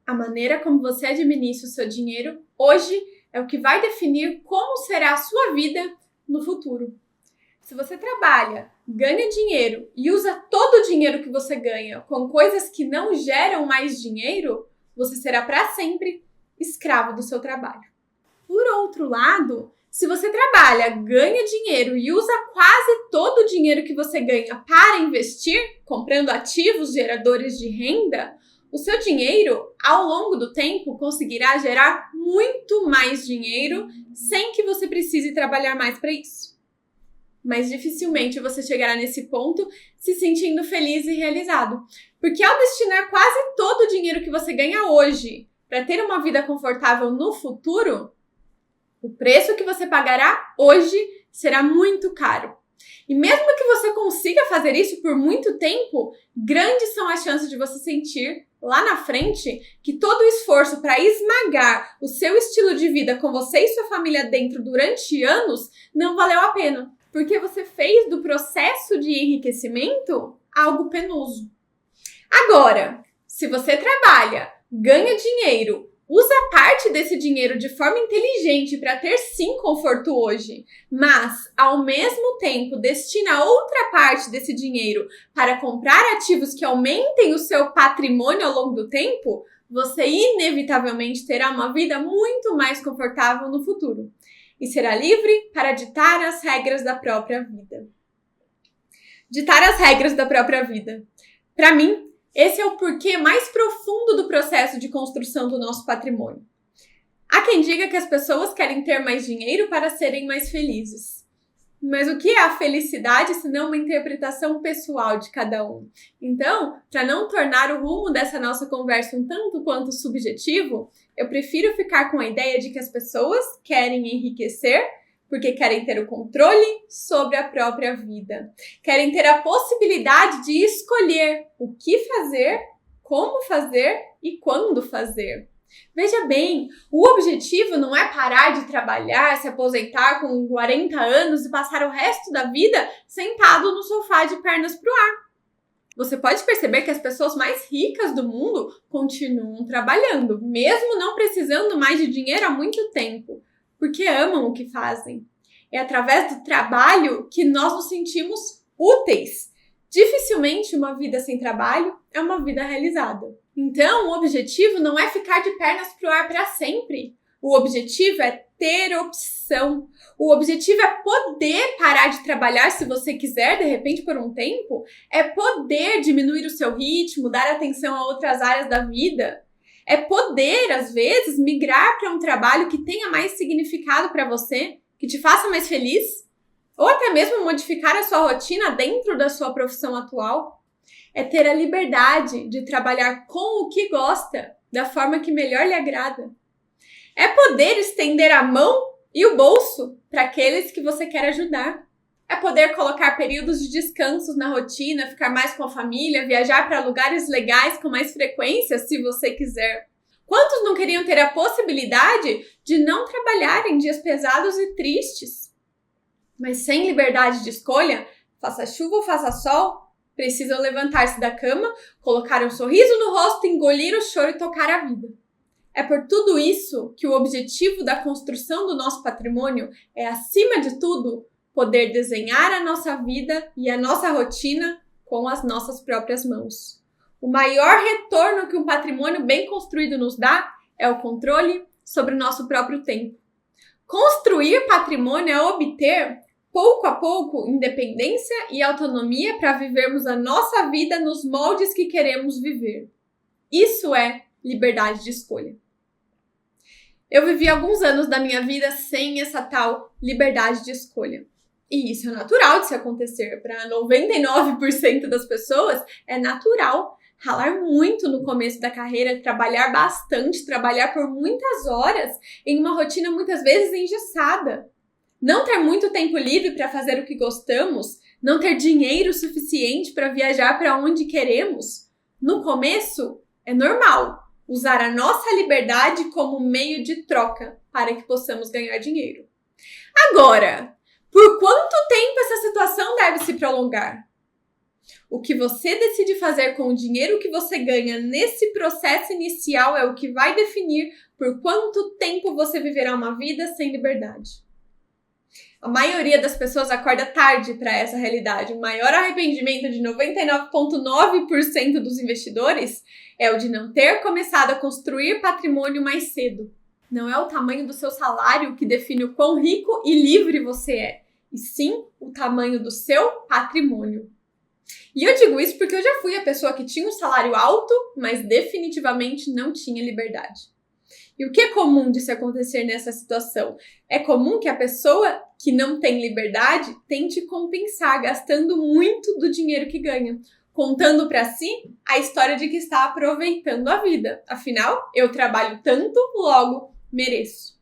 A maneira como você administra o seu dinheiro hoje é o que vai definir como será a sua vida no futuro. Se você trabalha, ganha dinheiro e usa todo o dinheiro que você ganha com coisas que não geram mais dinheiro, você será para sempre escravo do seu trabalho. Por outro lado, se você trabalha, ganha dinheiro e usa quase todo o dinheiro que você ganha para investir, comprando ativos geradores de renda, o seu dinheiro, ao longo do tempo, conseguirá gerar muito mais dinheiro sem que você precise trabalhar mais para isso. Mas dificilmente você chegará nesse ponto se sentindo feliz e realizado. Porque ao destinar quase todo o dinheiro que você ganha hoje para ter uma vida confortável no futuro, o preço que você pagará hoje será muito caro. E mesmo que você consiga fazer isso por muito tempo, grandes são as chances de você sentir lá na frente que todo o esforço para esmagar o seu estilo de vida com você e sua família dentro durante anos não valeu a pena. Porque você fez do processo de enriquecimento algo penoso. Agora, se você trabalha, ganha dinheiro, usa parte desse dinheiro de forma inteligente para ter sim conforto hoje, mas ao mesmo tempo destina outra parte desse dinheiro para comprar ativos que aumentem o seu patrimônio ao longo do tempo, você inevitavelmente terá uma vida muito mais confortável no futuro e será livre para ditar as regras da própria vida. Ditar as regras da própria vida. Para mim, esse é o porquê mais profundo do processo de construção do nosso patrimônio. Há quem diga que as pessoas querem ter mais dinheiro para serem mais felizes. Mas o que é a felicidade se não uma interpretação pessoal de cada um? Então, para não tornar o rumo dessa nossa conversa um tanto quanto subjetivo, eu prefiro ficar com a ideia de que as pessoas querem enriquecer porque querem ter o controle sobre a própria vida. Querem ter a possibilidade de escolher o que fazer, como fazer e quando fazer. Veja bem, o objetivo não é parar de trabalhar, se aposentar com 40 anos e passar o resto da vida sentado no sofá de pernas pro ar. Você pode perceber que as pessoas mais ricas do mundo continuam trabalhando, mesmo não precisando mais de dinheiro há muito tempo, porque amam o que fazem. É através do trabalho que nós nos sentimos úteis. Dificilmente uma vida sem trabalho é uma vida realizada. Então, o objetivo não é ficar de pernas pro ar para sempre. O objetivo é ter opção. O objetivo é poder parar de trabalhar se você quiser, de repente, por um tempo. É poder diminuir o seu ritmo, dar atenção a outras áreas da vida. É poder, às vezes, migrar para um trabalho que tenha mais significado para você, que te faça mais feliz. Ou até mesmo modificar a sua rotina dentro da sua profissão atual. É ter a liberdade de trabalhar com o que gosta, da forma que melhor lhe agrada. É poder estender a mão e o bolso para aqueles que você quer ajudar. É poder colocar períodos de descansos na rotina, ficar mais com a família, viajar para lugares legais com mais frequência, se você quiser. Quantos não queriam ter a possibilidade de não trabalhar em dias pesados e tristes? Mas sem liberdade de escolha, faça chuva ou faça sol, precisam levantar-se da cama, colocar um sorriso no rosto, engolir o choro e tocar a vida. É por tudo isso que o objetivo da construção do nosso patrimônio é, acima de tudo, poder desenhar a nossa vida e a nossa rotina com as nossas próprias mãos. O maior retorno que um patrimônio bem construído nos dá é o controle sobre o nosso próprio tempo. Construir patrimônio é obter, pouco a pouco, independência e autonomia para vivermos a nossa vida nos moldes que queremos viver. Isso é liberdade de escolha. Eu vivi alguns anos da minha vida sem essa tal liberdade de escolha. E isso é natural de se acontecer. Para 99% das pessoas, é natural ralar muito no começo da carreira, trabalhar bastante, trabalhar por muitas horas em uma rotina muitas vezes engessada. Não ter muito tempo livre para fazer o que gostamos, não ter dinheiro suficiente para viajar para onde queremos. No começo, é normal usar a nossa liberdade como meio de troca para que possamos ganhar dinheiro. Agora, por quanto tempo essa situação deve se prolongar? O que você decide fazer com o dinheiro que você ganha nesse processo inicial é o que vai definir por quanto tempo você viverá uma vida sem liberdade. A maioria das pessoas acorda tarde para essa realidade. O maior arrependimento de 99,9% dos investidores é o de não ter começado a construir patrimônio mais cedo. Não é o tamanho do seu salário que define o quão rico e livre você é, e sim o tamanho do seu patrimônio. E eu digo isso porque eu já fui a pessoa que tinha um salário alto, mas definitivamente não tinha liberdade. E o que é comum de se acontecer nessa situação? É comum que a pessoa que não tem liberdade tente compensar gastando muito do dinheiro que ganha, contando para si a história de que está aproveitando a vida. Afinal, eu trabalho tanto, logo mereço.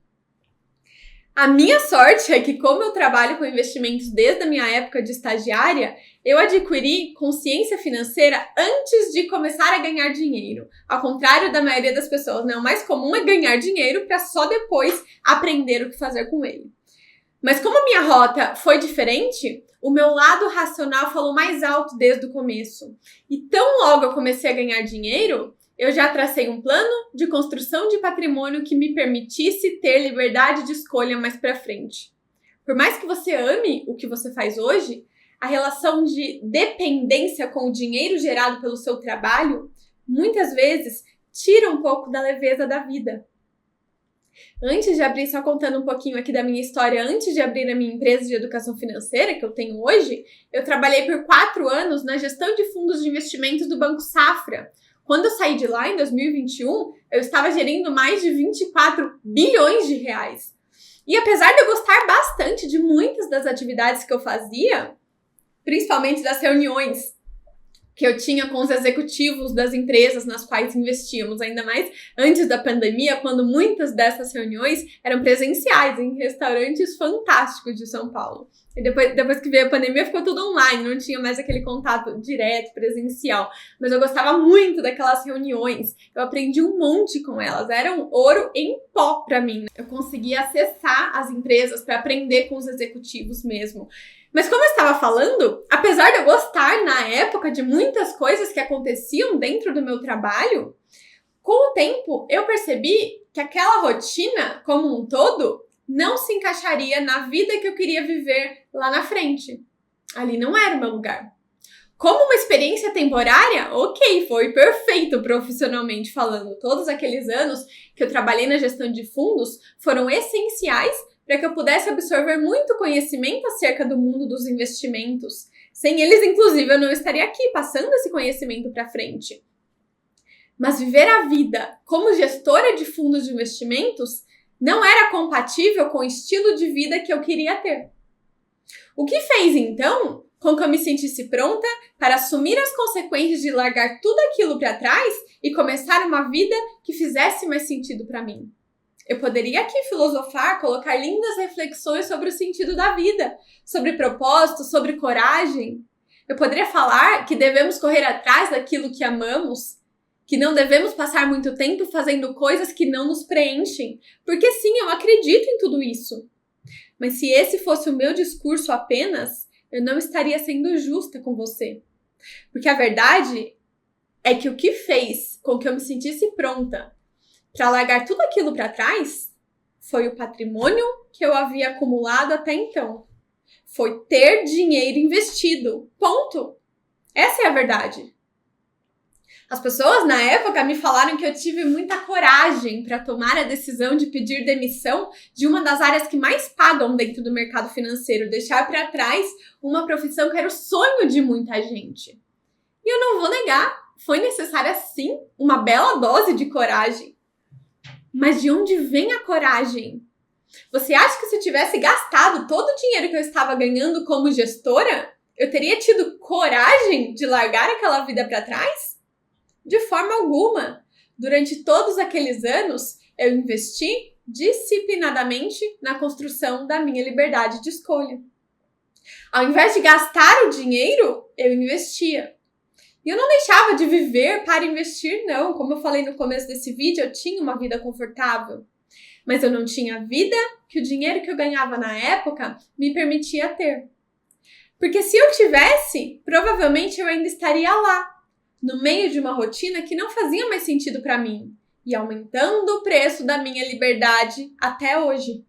A minha sorte é que, como eu trabalho com investimentos desde a minha época de estagiária, eu adquiri consciência financeira antes de começar a ganhar dinheiro. Ao contrário da maioria das pessoas, né? O mais comum é ganhar dinheiro para só depois aprender o que fazer com ele. Mas como a minha rota foi diferente, o meu lado racional falou mais alto desde o começo. E tão logo eu comecei a ganhar dinheiro, eu já tracei um plano de construção de patrimônio que me permitisse ter liberdade de escolha mais pra frente. Por mais que você ame o que você faz hoje, a relação de dependência com o dinheiro gerado pelo seu trabalho, muitas vezes, tira um pouco da leveza da vida. Antes de abrir, só contando um pouquinho aqui da minha história, antes de abrir a minha empresa de educação financeira, que eu tenho hoje, eu trabalhei por 4 anos na gestão de fundos de investimentos do Banco Safra. Quando eu saí de lá, em 2021, eu estava gerindo mais de 24 bilhões de reais. E apesar de eu gostar bastante de muitas das atividades que eu fazia, principalmente das reuniões que eu tinha com os executivos das empresas nas quais investíamos, ainda mais antes da pandemia, quando muitas dessas reuniões eram presenciais em restaurantes fantásticos de São Paulo. E depois que veio a pandemia, ficou tudo online, não tinha mais aquele contato direto, presencial. Mas eu gostava muito daquelas reuniões, eu aprendi um monte com elas, era um ouro em pó pra mim. Eu conseguia acessar as empresas para aprender com os executivos mesmo. Mas como eu estava falando, apesar de eu gostar na época de muitas coisas que aconteciam dentro do meu trabalho, com o tempo eu percebi que aquela rotina, como um todo, não se encaixaria na vida que eu queria viver lá na frente. Ali não era o meu lugar. Como uma experiência temporária, ok, foi perfeito profissionalmente falando. Todos aqueles anos que eu trabalhei na gestão de fundos foram essenciais para que eu pudesse absorver muito conhecimento acerca do mundo dos investimentos. Sem eles, inclusive, eu não estaria aqui passando esse conhecimento para frente. Mas viver a vida como gestora de fundos de investimentos não era compatível com o estilo de vida que eu queria ter. O que fez, então, com que eu me sentisse pronta para assumir as consequências de largar tudo aquilo para trás e começar uma vida que fizesse mais sentido para mim. Eu poderia aqui filosofar, colocar lindas reflexões sobre o sentido da vida, sobre propósito, sobre coragem. Eu poderia falar que devemos correr atrás daquilo que amamos, que não devemos passar muito tempo fazendo coisas que não nos preenchem, porque sim, eu acredito em tudo isso. Mas se esse fosse o meu discurso apenas, eu não estaria sendo justa com você. Porque a verdade é que o que fez com que eu me sentisse pronta para largar tudo aquilo para trás foi o patrimônio que eu havia acumulado até então. Foi ter dinheiro investido. Ponto. Essa é a verdade. As pessoas na época me falaram que eu tive muita coragem para tomar a decisão de pedir demissão de uma das áreas que mais pagam dentro do mercado financeiro, deixar para trás uma profissão que era o sonho de muita gente. E eu não vou negar, foi necessária sim uma bela dose de coragem. Mas de onde vem a coragem? Você acha que se eu tivesse gastado todo o dinheiro que eu estava ganhando como gestora, eu teria tido coragem de largar aquela vida para trás? De forma alguma. Durante todos aqueles anos, eu investi disciplinadamente na construção da minha liberdade de escolha. Ao invés de gastar o dinheiro, eu investia. E eu não deixava de viver para investir, não. Como eu falei no começo desse vídeo, eu tinha uma vida confortável. Mas eu não tinha a vida que o dinheiro que eu ganhava na época me permitia ter. Porque se eu tivesse, provavelmente eu ainda estaria lá, no meio de uma rotina que não fazia mais sentido para mim e aumentando o preço da minha liberdade até hoje.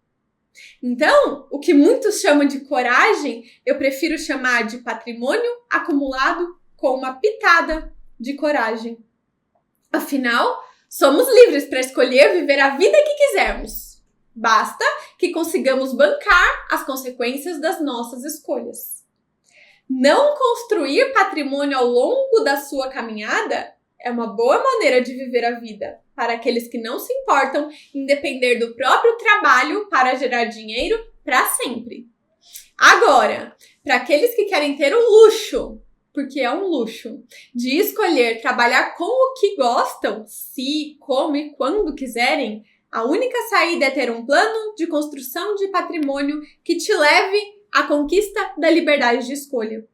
Então, o que muitos chamam de coragem, eu prefiro chamar de patrimônio acumulado com uma pitada de coragem. Afinal, somos livres para escolher viver a vida que quisermos. Basta que consigamos bancar as consequências das nossas escolhas. Não construir patrimônio ao longo da sua caminhada é uma boa maneira de viver a vida para aqueles que não se importam em depender do próprio trabalho para gerar dinheiro para sempre. Agora, para aqueles que querem ter o luxo, porque é um luxo, de escolher trabalhar com o que gostam, se, como e quando quiserem, a única saída é ter um plano de construção de patrimônio que te leve à conquista da liberdade de escolha.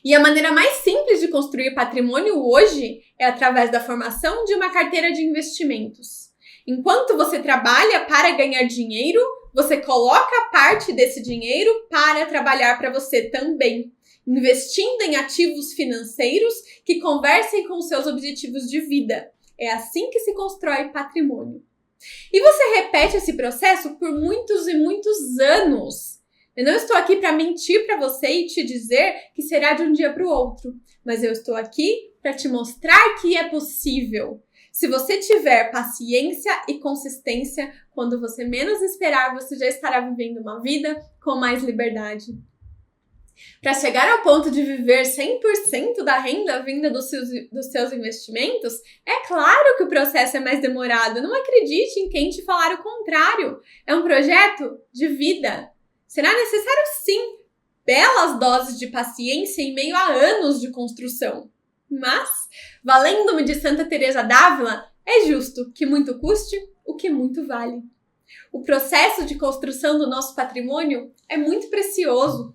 E a maneira mais simples de construir patrimônio hoje é através da formação de uma carteira de investimentos. Enquanto você trabalha para ganhar dinheiro, você coloca parte desse dinheiro para trabalhar para você também, investindo em ativos financeiros que conversem com os seus objetivos de vida. É assim que se constrói patrimônio. E você repete esse processo por muitos e muitos anos. Eu não estou aqui para mentir para você e te dizer que será de um dia para o outro, mas eu estou aqui para te mostrar que é possível. Se você tiver paciência e consistência, quando você menos esperar, você já estará vivendo uma vida com mais liberdade. Para chegar ao ponto de viver 100% da renda vinda dos seus investimentos, é claro que o processo é mais demorado. Não acredite em quem te falar o contrário. É um projeto de vida. Será necessário, sim, belas doses de paciência em meio a anos de construção. Mas, valendo-me de Santa Teresa d'Ávila, é justo que muito custe o que muito vale. O processo de construção do nosso patrimônio é muito precioso.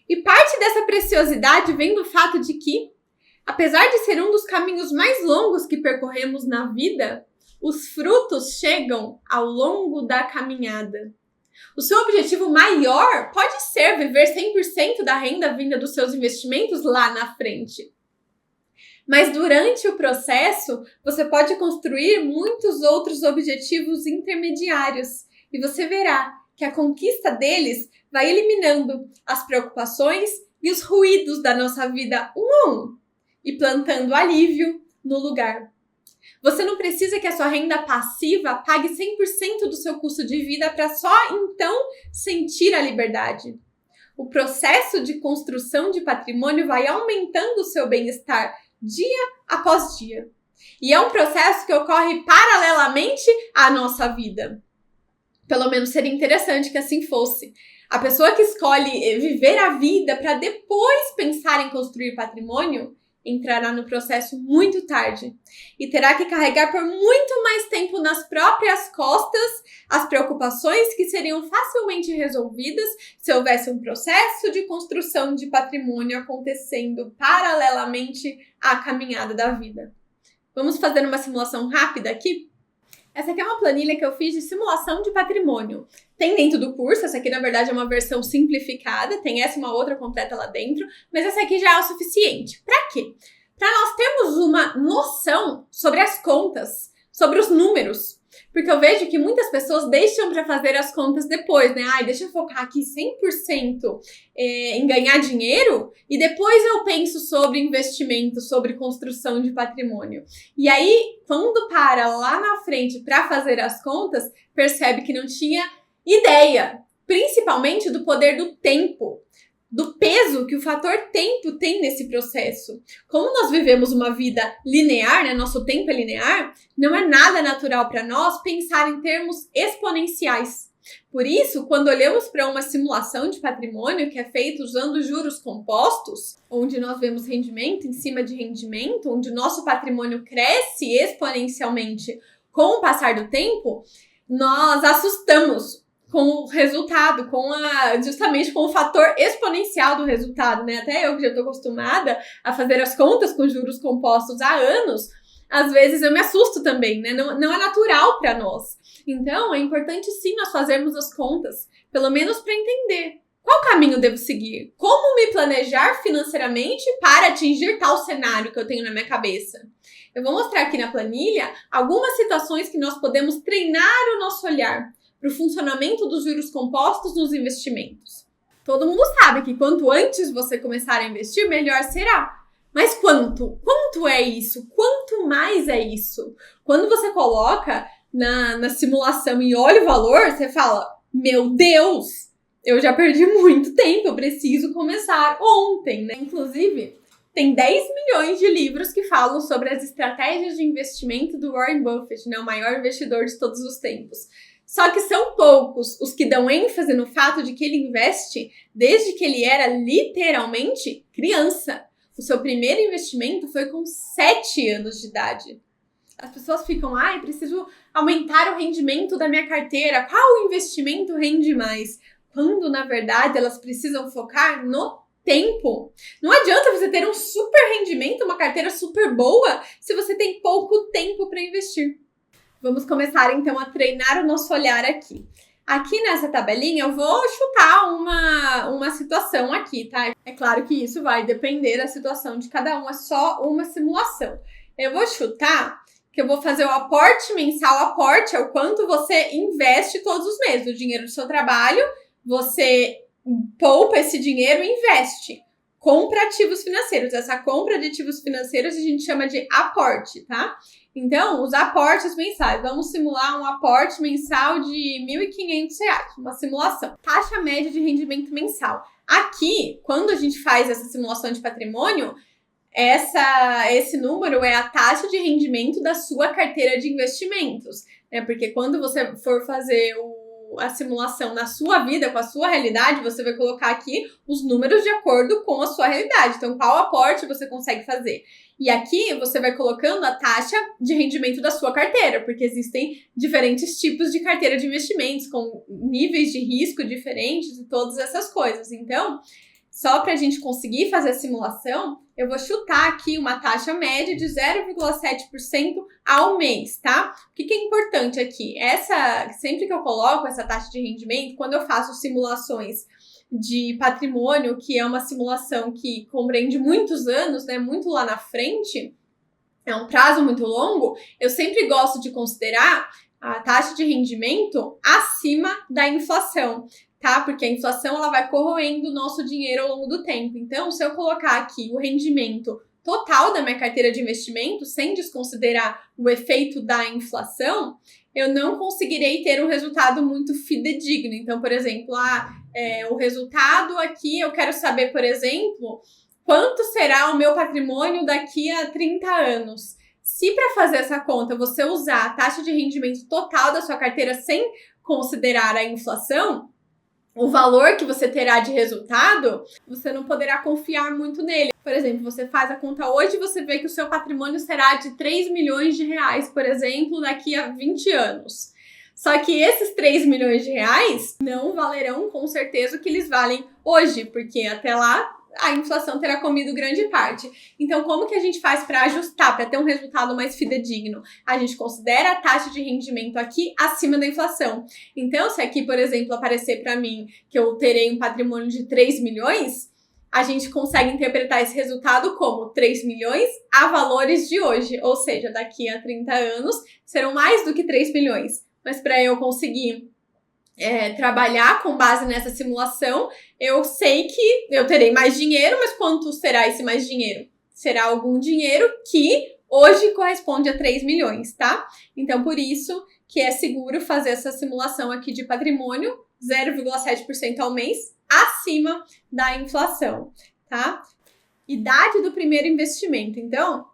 E parte dessa preciosidade vem do fato de que, apesar de ser um dos caminhos mais longos que percorremos na vida, os frutos chegam ao longo da caminhada. O seu objetivo maior pode ser viver 100% da renda vinda dos seus investimentos lá na frente. Mas durante o processo, você pode construir muitos outros objetivos intermediários e você verá que a conquista deles vai eliminando as preocupações e os ruídos da nossa vida um a um e plantando alívio no lugar. Você não precisa que a sua renda passiva pague 100% do seu custo de vida para só então sentir a liberdade. O processo de construção de patrimônio vai aumentando o seu bem-estar dia após dia. E é um processo que ocorre paralelamente à nossa vida. Pelo menos seria interessante que assim fosse. A pessoa que escolhe viver a vida para depois pensar em construir patrimônio entrará no processo muito tarde e terá que carregar por muito mais tempo nas próprias costas as preocupações que seriam facilmente resolvidas se houvesse um processo de construção de patrimônio acontecendo paralelamente à caminhada da vida. Vamos fazer uma simulação rápida aqui? Essa aqui é uma planilha que eu fiz de simulação de patrimônio. Tem dentro do curso, essa aqui na verdade é uma versão simplificada, tem essa e uma outra completa lá dentro, mas essa aqui já é o suficiente. Para quê? Para nós termos uma noção sobre as contas, sobre os números. Porque eu vejo que muitas pessoas deixam para fazer as contas depois, né? Deixa eu focar aqui 100% em ganhar dinheiro e depois eu penso sobre investimento, sobre construção de patrimônio. E aí, quando para lá na frente para fazer as contas, percebe que não tinha ideia, principalmente do poder do tempo, do peso que o fator tempo tem nesse processo. Como nós vivemos uma vida linear, né? Nosso tempo é linear, não é nada natural para nós pensar em termos exponenciais. Por isso, quando olhamos para uma simulação de patrimônio que é feita usando juros compostos, onde nós vemos rendimento em cima de rendimento, onde o nosso patrimônio cresce exponencialmente com o passar do tempo, nós assustamos com o resultado, justamente com o fator exponencial do resultado, né? Até eu que já estou acostumada a fazer as contas com juros compostos há anos, às vezes eu me assusto também, né? Não é natural para nós. Então, é importante sim nós fazermos as contas, pelo menos para entender Qual caminho devo seguir? Como me planejar financeiramente para atingir tal cenário que eu tenho na minha cabeça? Eu vou mostrar aqui na planilha algumas situações que nós podemos treinar o nosso olhar para o funcionamento dos juros compostos nos investimentos. Todo mundo sabe que quanto antes você começar a investir, melhor será. Mas quanto? Quanto é isso? Quanto mais é isso? Quando você coloca na simulação e olha o valor, você fala, meu Deus, eu já perdi muito tempo, eu preciso começar ontem, né? Inclusive, tem 10 milhões de livros que falam sobre as estratégias de investimento do Warren Buffett, né? O maior investidor de todos os tempos. Só que são poucos os que dão ênfase no fato de que ele investe desde que ele era literalmente criança. O seu primeiro investimento foi com 7 anos de idade. As pessoas ficam, preciso aumentar o rendimento da minha carteira. Qual investimento rende mais? Quando, na verdade, elas precisam focar no tempo. Não adianta você ter um super rendimento, uma carteira super boa, se você tem pouco tempo para investir. Vamos começar, então, a treinar o nosso olhar aqui. Aqui nessa tabelinha, eu vou chutar uma situação aqui, tá? É claro que isso vai depender da situação de cada um, é só uma simulação. Eu vou chutar que eu vou fazer o aporte mensal. O aporte é o quanto você investe todos os meses. O dinheiro do seu trabalho, você poupa esse dinheiro e investe. Compra ativos financeiros. Essa compra de ativos financeiros a gente chama de aporte, tá? Então, os aportes mensais. Vamos simular um aporte mensal de R$ 1.500, uma simulação. Taxa média de rendimento mensal. Aqui, quando a gente faz essa simulação de patrimônio, esse número é a taxa de rendimento da sua carteira de investimentos, né? Porque quando você for fazer a simulação na sua vida, com a sua realidade, você vai colocar aqui os números de acordo com a sua realidade. Então, qual aporte você consegue fazer? E aqui você vai colocando a taxa de rendimento da sua carteira, porque existem diferentes tipos de carteira de investimentos, com níveis de risco diferentes e todas essas coisas. Então, só para a gente conseguir fazer a simulação, eu vou chutar aqui uma taxa média de 0,7% ao mês, tá? O que é importante aqui? Sempre que eu coloco essa taxa de rendimento, quando eu faço simulações de patrimônio, que é uma simulação que compreende muitos anos, né, muito lá na frente, é um prazo muito longo, eu sempre gosto de considerar a taxa de rendimento acima da inflação, tá? Porque a inflação ela vai corroendo o nosso dinheiro ao longo do tempo. Então, se eu colocar aqui o rendimento total da minha carteira de investimento, sem desconsiderar o efeito da inflação, eu não conseguirei ter um resultado muito fidedigno. Então, por exemplo, o resultado aqui, eu quero saber, por exemplo, quanto será o meu patrimônio daqui a 30 anos. Se para fazer essa conta você usar a taxa de rendimento total da sua carteira sem considerar a inflação, o valor que você terá de resultado, você não poderá confiar muito nele. Por exemplo, você faz a conta hoje e você vê que o seu patrimônio será de 3 milhões de reais, por exemplo, daqui a 20 anos. Só que esses 3 milhões de reais não valerão com certeza o que eles valem hoje, porque até lá a inflação terá comido grande parte. Então, como que a gente faz para ajustar, para ter um resultado mais fidedigno? A gente considera a taxa de rendimento aqui acima da inflação. Então, se aqui, por exemplo, aparecer para mim que eu terei um patrimônio de 3 milhões, a gente consegue interpretar esse resultado como 3 milhões a valores de hoje. Ou seja, daqui a 30 anos serão mais do que 3 milhões. Mas para eu conseguir trabalhar com base nessa simulação, eu sei que eu terei mais dinheiro, mas quanto será esse mais dinheiro? Será algum dinheiro que hoje corresponde a 3 milhões, tá? Então, por isso que é seguro fazer essa simulação aqui de patrimônio, 0,7% ao mês, acima da inflação, tá? Idade do primeiro investimento. Então,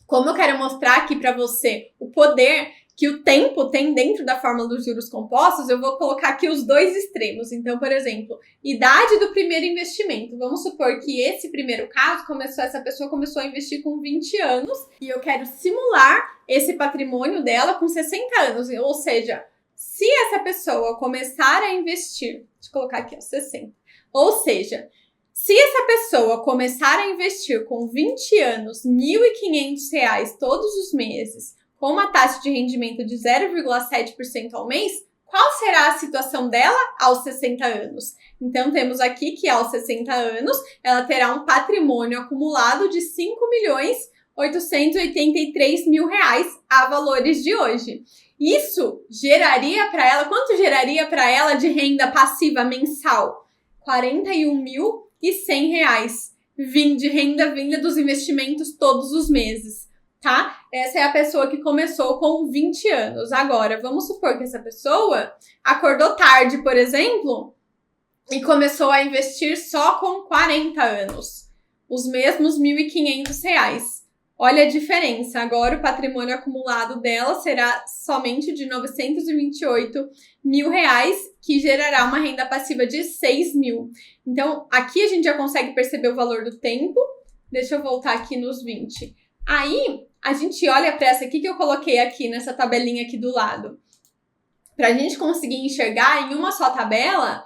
como eu quero mostrar aqui para você o poder que o tempo tem dentro da fórmula dos juros compostos, eu vou colocar aqui os dois extremos. Então, por exemplo, idade do primeiro investimento. Vamos supor que esse primeiro caso, essa pessoa começou a investir com 20 anos e eu quero simular esse patrimônio dela com 60 anos. Ou seja, se essa pessoa começar a investir, deixa eu colocar aqui, 60. Ou seja, se essa pessoa começar a investir com 20 anos, R$ 1.500 todos os meses, com uma taxa de rendimento de 0,7% ao mês, Qual será a situação dela aos 60 anos? Então, temos aqui que aos 60 anos, ela terá um patrimônio acumulado de R$5.883.000 a valores de hoje. Isso geraria para ela, quanto geraria para ela de renda passiva mensal? R$41.100 de renda vinda dos investimentos todos os meses, tá? Essa é a pessoa que começou com 20 anos. Agora, vamos supor que essa pessoa acordou tarde, por exemplo, e começou a investir só com 40 anos. Os mesmos R$1.500. Olha a diferença. Agora o patrimônio acumulado dela será somente de R$928.000, que gerará uma renda passiva de R$6.000. Então, aqui a gente já consegue perceber o valor do tempo. Deixa eu voltar aqui nos 20. Aí, a gente olha para essa aqui que eu coloquei aqui nessa tabelinha aqui do lado. Para a gente conseguir enxergar em uma só tabela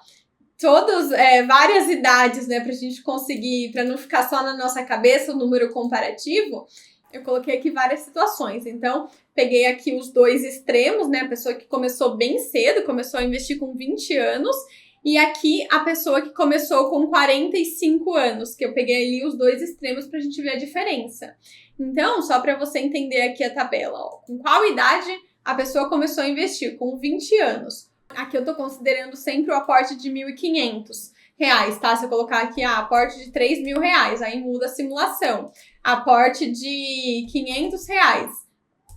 várias idades, né, pra gente conseguir, para não ficar só na nossa cabeça o número comparativo, eu coloquei aqui várias situações. Então, peguei aqui os dois extremos, né, a pessoa que começou bem cedo, começou a investir com 20 anos, e aqui a pessoa que começou com 45 anos, que eu peguei ali os dois extremos pra gente ver a diferença. Então, só para você entender aqui a tabela, ó, com qual idade a pessoa começou a investir? Com 20 anos. Aqui eu tô considerando sempre o aporte de R$1.500, tá? Se eu colocar aqui, aporte de R$3.000, aí muda a simulação. Aporte de R$500,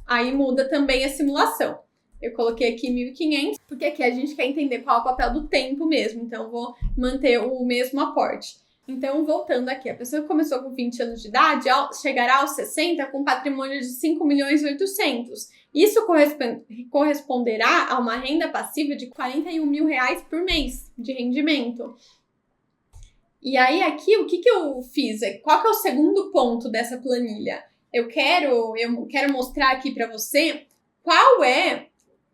aí muda também a simulação. Eu coloquei aqui 1.500, porque aqui a gente quer entender qual é o papel do tempo mesmo, então eu vou manter o mesmo aporte. Então, voltando aqui, a pessoa que começou com 20 anos de idade chegará aos 60 com patrimônio de 5.800.000. Isso corresponderá a uma renda passiva de R$41.000 por mês de rendimento. E aí, aqui, o que eu fiz? Qual que é o segundo ponto dessa planilha? Eu quero mostrar aqui para você qual é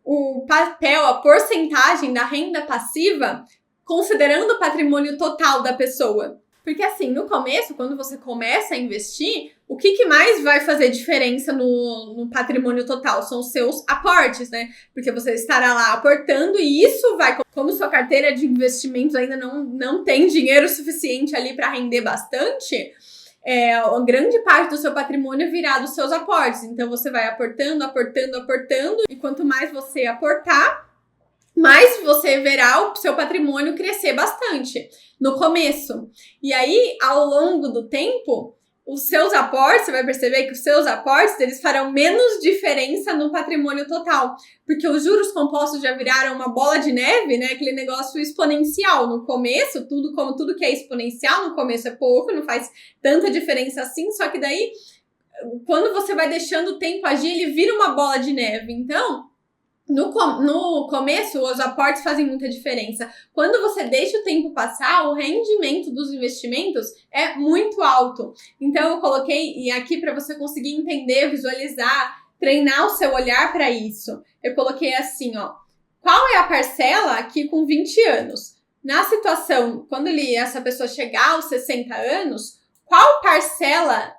o papel, a porcentagem da renda passiva, considerando o patrimônio total da pessoa. Porque assim, no começo, quando você começa a investir, o que mais vai fazer diferença no patrimônio total? São os seus aportes, né? Porque você estará lá aportando e isso vai, como sua carteira de investimentos ainda não tem dinheiro suficiente ali para render bastante, a grande parte do seu patrimônio virá dos seus aportes. Então, você vai aportando, e quanto mais você aportar, mais você verá o seu patrimônio crescer bastante no começo. E aí, ao longo do tempo, os seus aportes, você vai perceber que os seus aportes, eles farão menos diferença no patrimônio total. Porque os juros compostos já viraram uma bola de neve, né? Aquele negócio exponencial. No começo, tudo que é exponencial, no começo é pouco, não faz tanta diferença assim. Só que daí, quando você vai deixando o tempo agir, ele vira uma bola de neve. Então, no começo, os aportes fazem muita diferença. Quando você deixa o tempo passar, o rendimento dos investimentos é muito alto. Então, eu coloquei aqui para você conseguir entender, visualizar, treinar o seu olhar para isso. Eu coloquei assim, ó. Qual é a parcela aqui com 20 anos? Na situação, quando essa pessoa chegar aos 60 anos, qual parcela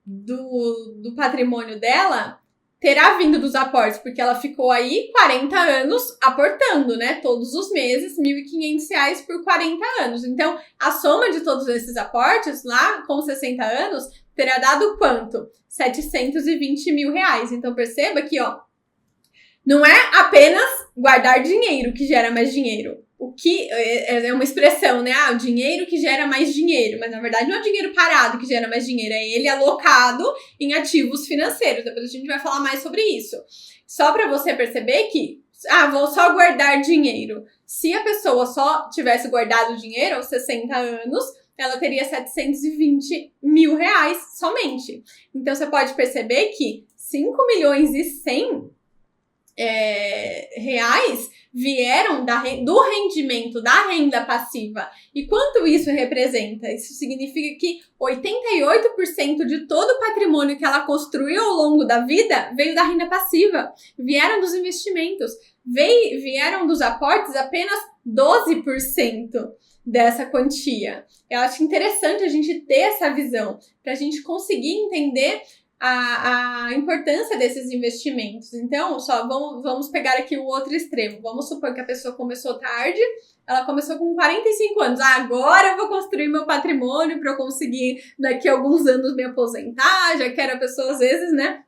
do patrimônio dela terá vindo dos aportes, porque ela ficou aí 40 anos aportando, né? Todos os meses, R$1.500 por 40 anos. Então, a soma de todos esses aportes, lá com 60 anos, terá dado quanto? R$720.000. Então, perceba que, ó, não é apenas guardar dinheiro que gera mais dinheiro. O que é uma expressão, né? O dinheiro que gera mais dinheiro. Mas, na verdade, não é o dinheiro parado que gera mais dinheiro. É ele alocado em ativos financeiros. Depois a gente vai falar mais sobre isso. Só para você perceber que, vou só guardar dinheiro. Se a pessoa só tivesse guardado dinheiro aos 60 anos, ela teria R$720.000 somente. Então, você pode perceber que 5.100.000 reais vieram do rendimento da renda passiva. E quanto isso representa? Isso significa que 88% de todo o patrimônio que ela construiu ao longo da vida veio da renda passiva, vieram dos investimentos, vieram dos aportes apenas 12% dessa quantia. Eu acho interessante a gente ter essa visão, para a gente conseguir entender a importância desses investimentos. Então, só vamos pegar aqui o outro extremo. Vamos supor que a pessoa começou tarde, ela começou com 45 anos. Agora eu vou construir meu patrimônio para eu conseguir daqui a alguns anos me aposentar. Já quero a pessoa, às vezes, né?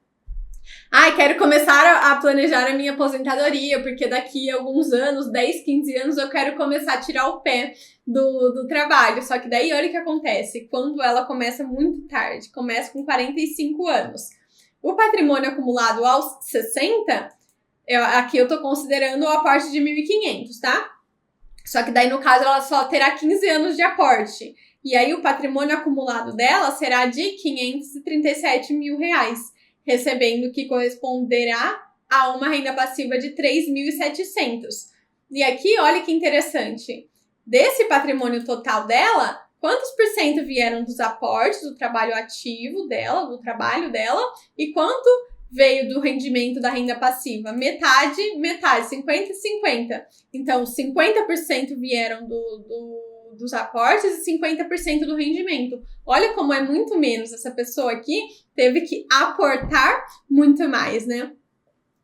Quero começar a planejar a minha aposentadoria, porque daqui a alguns anos, 10, 15 anos, eu quero começar a tirar o pé do trabalho. Só que daí, olha o que acontece. Quando ela começa muito tarde, começa com 45 anos. O patrimônio acumulado aos 60, aqui eu tô considerando o aporte de 1.500, tá? Só que daí, no caso, ela só terá 15 anos de aporte. E aí, o patrimônio acumulado dela será de R$537 mil, recebendo que corresponderá a uma renda passiva de 3.700. E aqui, olha que interessante. Desse patrimônio total dela, quantos por cento vieram dos aportes, do trabalho ativo dela, do trabalho dela, e quanto veio do rendimento da renda passiva? Metade, 50-50. Então, 50% vieram dos aportes e 50% do rendimento. Olha como é muito menos. Essa pessoa aqui teve que aportar muito mais, né?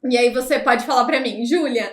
E aí você pode falar pra mim, Júlia,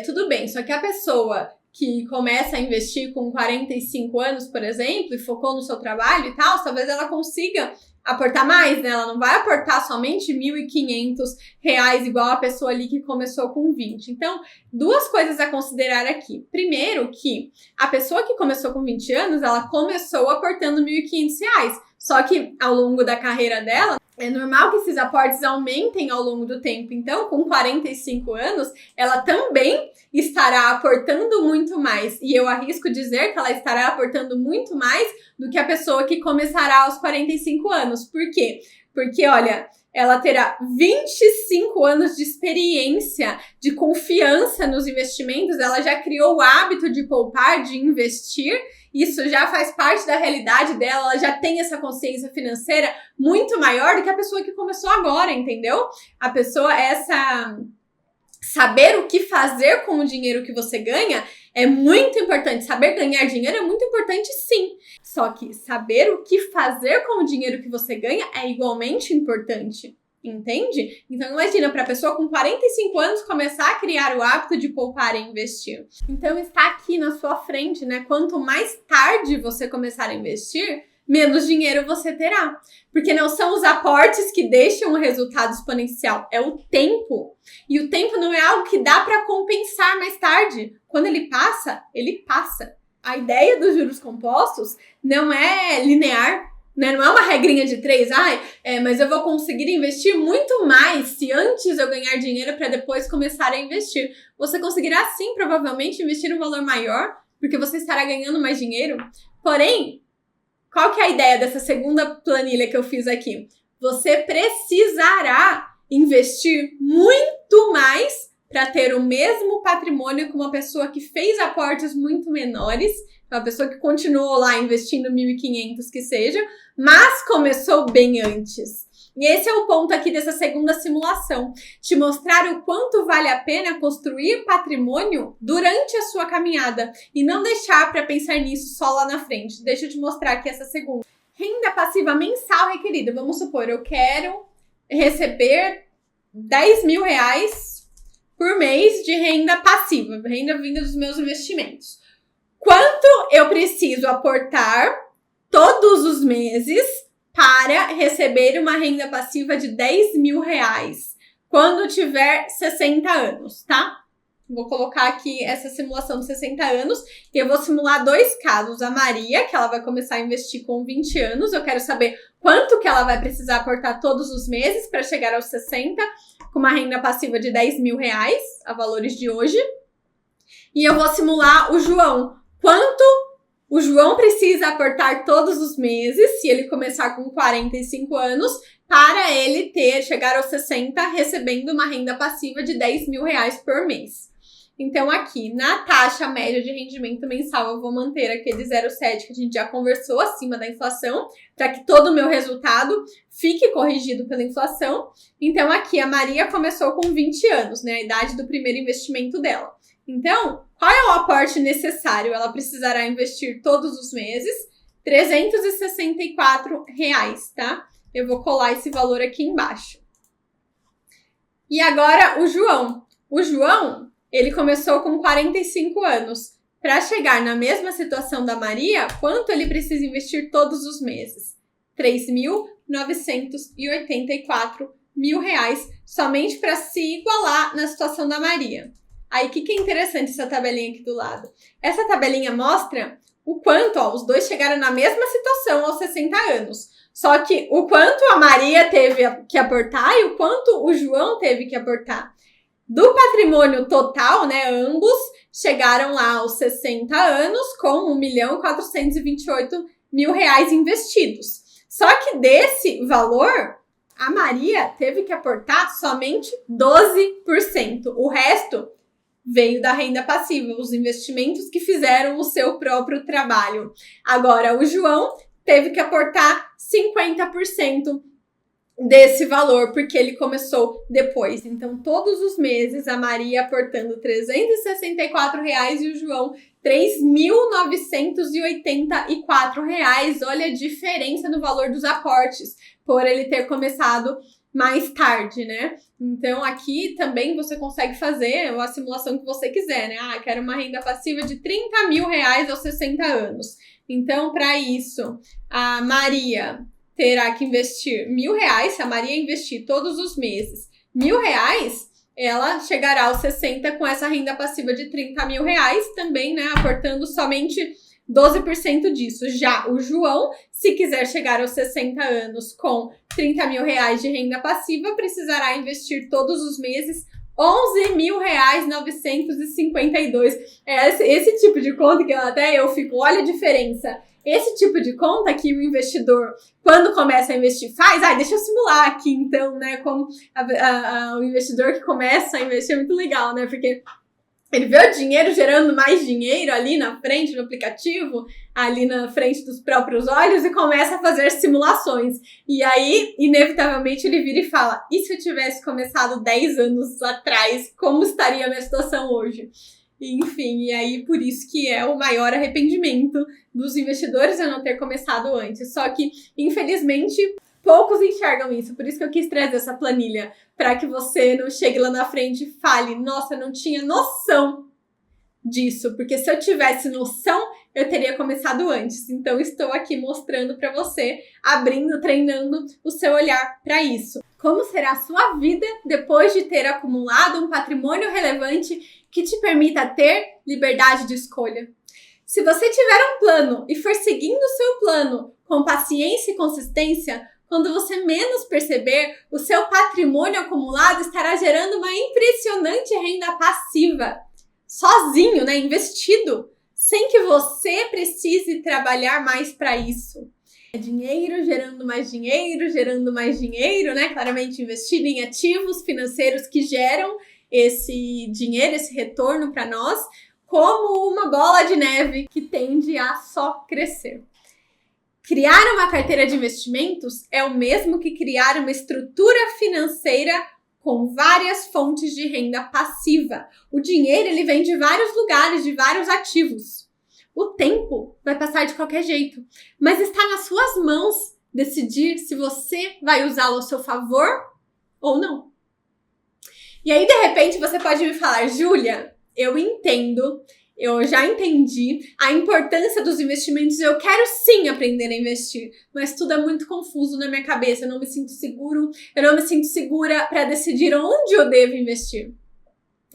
tudo bem, só que a pessoa que começa a investir com 45 anos, por exemplo, e focou no seu trabalho e tal, talvez ela consiga aportar mais, né? Ela não vai aportar somente R$1.500 igual a pessoa ali que começou com 20. Então, duas coisas a considerar aqui. Primeiro, que a pessoa que começou com 20 anos, ela começou aportando R$1.500. Só que ao longo da carreira dela, é normal que esses aportes aumentem ao longo do tempo. Então, com 45 anos, ela também estará aportando muito mais. E eu arrisco dizer que ela estará aportando muito mais do que a pessoa que começará aos 45 anos. Por quê? Porque, olha, ela terá 25 anos de experiência, de confiança nos investimentos. Ela já criou o hábito de poupar, de investir. Isso já faz parte da realidade dela, ela já tem essa consciência financeira muito maior do que a pessoa que começou agora, entendeu? A pessoa, saber o que fazer com o dinheiro que você ganha é muito importante. Saber ganhar dinheiro é muito importante, sim. Só que saber o que fazer com o dinheiro que você ganha é igualmente importante. Entende? Então imagina, para a pessoa com 45 anos começar a criar o hábito de poupar e investir. Então está aqui na sua frente, né? Quanto mais tarde você começar a investir, menos dinheiro você terá. Porque não são os aportes que deixam um resultado exponencial, é o tempo. E o tempo não é algo que dá para compensar mais tarde. Quando ele passa, ele passa. A ideia dos juros compostos não é linear, né? Não é uma regrinha de 3, mas eu vou conseguir investir muito mais se antes eu ganhar dinheiro para depois começar a investir. Você conseguirá sim, provavelmente, investir um valor maior, porque você estará ganhando mais dinheiro. Porém, qual que é a ideia dessa segunda planilha que eu fiz aqui? Você precisará investir muito mais para ter o mesmo patrimônio que uma pessoa que fez aportes muito menores, uma pessoa que continuou lá investindo 1.500 que seja, mas começou bem antes. E esse é o ponto aqui dessa segunda simulação, te mostrar o quanto vale a pena construir patrimônio durante a sua caminhada e não deixar para pensar nisso só lá na frente. Deixa eu te mostrar aqui essa segunda. Renda passiva mensal requerida. Vamos supor, eu quero receber R$10.000 por mês de renda passiva, renda vinda dos meus investimentos. Quanto eu preciso aportar todos os meses para receber uma renda passiva de R$10.000 quando tiver 60 anos, tá? Vou colocar aqui essa simulação de 60 anos e eu vou simular dois casos. A Maria, que ela vai começar a investir com 20 anos. Eu quero saber quanto que ela vai precisar aportar todos os meses para chegar aos 60 com uma renda passiva de R$10.000 a valores de hoje. E eu vou simular o João. Quanto o João precisa aportar todos os meses, se ele começar com 45 anos, para ele chegar aos 60 recebendo uma renda passiva de R$10.000 por mês. Então aqui, na taxa média de rendimento mensal, eu vou manter aquele 0,7 que a gente já conversou acima da inflação, para que todo o meu resultado fique corrigido pela inflação. Então aqui, a Maria começou com 20 anos, né, a idade do primeiro investimento dela. Então, qual é o aporte necessário? Ela precisará investir todos os meses R$364, tá? Eu vou colar esse valor aqui embaixo. E agora o João. O João, ele começou com 45 anos. Para chegar na mesma situação da Maria, quanto ele precisa investir todos os meses? R$ 3.984 mil somente para se igualar na situação da Maria. Aí, o que é interessante essa tabelinha aqui do lado? Essa tabelinha mostra o quanto, os dois chegaram na mesma situação aos 60 anos. Só que o quanto a Maria teve que aportar e o quanto o João teve que aportar. Do patrimônio total, né, ambos chegaram lá aos 60 anos com R$ 1.428.000 investidos. Só que desse valor, a Maria teve que aportar somente 12%. O resto veio da renda passiva, os investimentos que fizeram o seu próprio trabalho. Agora, o João teve que aportar 50% desse valor, porque ele começou depois. Então, todos os meses, a Maria aportando R$ 364 e o João R$ 3.984. Olha a diferença no valor dos aportes, por ele ter começado mais tarde, né? Então, aqui também você consegue fazer a simulação que você quiser, né? Quero uma renda passiva de R$ 30.000 aos 60 anos. Então, para isso, a Maria terá que investir R$ 1.000. Se a Maria investir todos os meses R$ 1.000, ela chegará aos 60 com essa renda passiva de R$ 30.000 também, né? Aportando somente 12% disso. Já o João, se quiser chegar aos 60 anos com R$ 30.000 de renda passiva, precisará investir todos os meses R$ 11.952. Esse tipo de conta que eu fico, olha a diferença. Esse tipo de conta que o investidor, quando começa a investir, faz, deixa eu simular aqui então, né, como o investidor que começa a investir é muito legal, né, porque ele vê o dinheiro gerando mais dinheiro ali na frente, no aplicativo, ali na frente dos próprios olhos e começa a fazer simulações. E aí, inevitavelmente, ele vira e fala, e se eu tivesse começado 10 anos atrás, como estaria a minha situação hoje? Enfim, e aí por isso que é o maior arrependimento dos investidores a não ter começado antes. Só que, infelizmente, poucos enxergam isso. Por isso que eu quis trazer essa planilha, para que você não chegue lá na frente e fale, nossa, não tinha noção disso. Porque se eu tivesse noção, eu teria começado antes. Então, estou aqui mostrando para você, abrindo, treinando o seu olhar para isso. Como será a sua vida depois de ter acumulado um patrimônio relevante que te permita ter liberdade de escolha? Se você tiver um plano e for seguindo o seu plano com paciência e consistência, quando você menos perceber, o seu patrimônio acumulado estará gerando uma impressionante renda passiva, sozinho, né, investido, sem que você precise trabalhar mais para isso. Dinheiro, gerando mais dinheiro, né? Claramente investido em ativos financeiros que geram esse dinheiro, esse retorno para nós, como uma bola de neve que tende a só crescer. Criar uma carteira de investimentos é o mesmo que criar uma estrutura financeira com várias fontes de renda passiva. O dinheiro, ele vem de vários lugares, de vários ativos. O tempo vai passar de qualquer jeito, mas está nas suas mãos decidir se você vai usá-lo a seu favor ou não. E aí, de repente, você pode me falar, Júlia, eu já entendi a importância dos investimentos, eu quero sim aprender a investir, mas tudo é muito confuso na minha cabeça, eu não me sinto segura para decidir onde eu devo investir.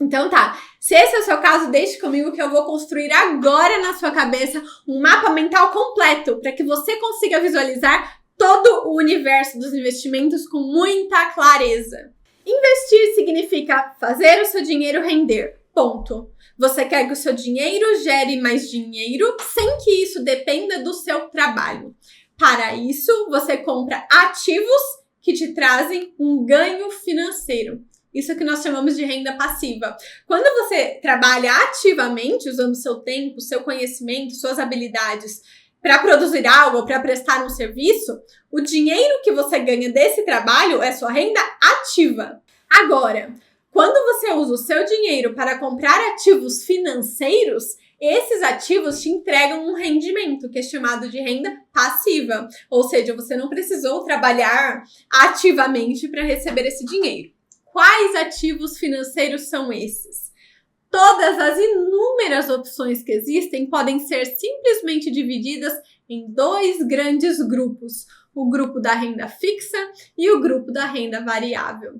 Então tá, se esse é o seu caso, deixe comigo que eu vou construir agora na sua cabeça um mapa mental completo para que você consiga visualizar todo o universo dos investimentos com muita clareza. Investir significa fazer o seu dinheiro render, ponto. Você quer que o seu dinheiro gere mais dinheiro sem que isso dependa do seu trabalho. Para isso, você compra ativos que te trazem um ganho financeiro. Isso que nós chamamos de renda passiva. Quando você trabalha ativamente, usando seu tempo, seu conhecimento, suas habilidades para produzir algo, para prestar um serviço, o dinheiro que você ganha desse trabalho é sua renda ativa. Agora, quando você usa o seu dinheiro para comprar ativos financeiros, Esses ativos te entregam um rendimento, que é chamado de renda passiva. Ou seja, você não precisou trabalhar ativamente para receber esse dinheiro. Quais ativos financeiros são esses? Todas as inúmeras opções que existem podem ser simplesmente divididas em dois grandes grupos: o grupo da renda fixa e o grupo da renda variável.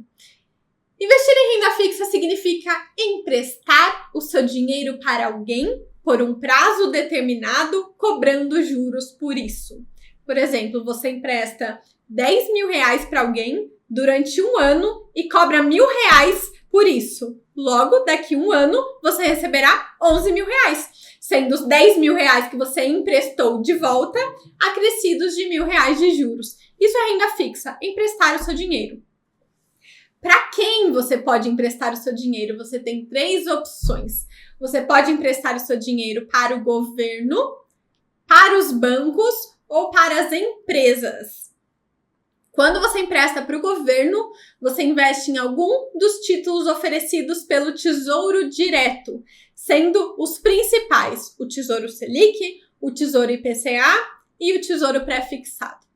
Investir em renda fixa significa emprestar o seu dinheiro para alguém por um prazo determinado, cobrando juros por isso. Por exemplo, você empresta 10 mil reais para alguém durante um ano e cobra R$1.000 por isso. Logo, daqui um ano, você receberá 11 mil reais, sendo os 10 mil reais que você emprestou de volta acrescidos de R$1.000 de juros. Isso é renda fixa, emprestar o seu dinheiro. Para quem você pode emprestar o seu dinheiro? Você tem 3 opções. Você pode emprestar o seu dinheiro para o governo, para os bancos ou para as empresas. Quando você empresta para o governo, você investe em algum dos títulos oferecidos pelo Tesouro Direto, sendo os principais o Tesouro Selic, o Tesouro IPCA e o Tesouro Pré-fixado.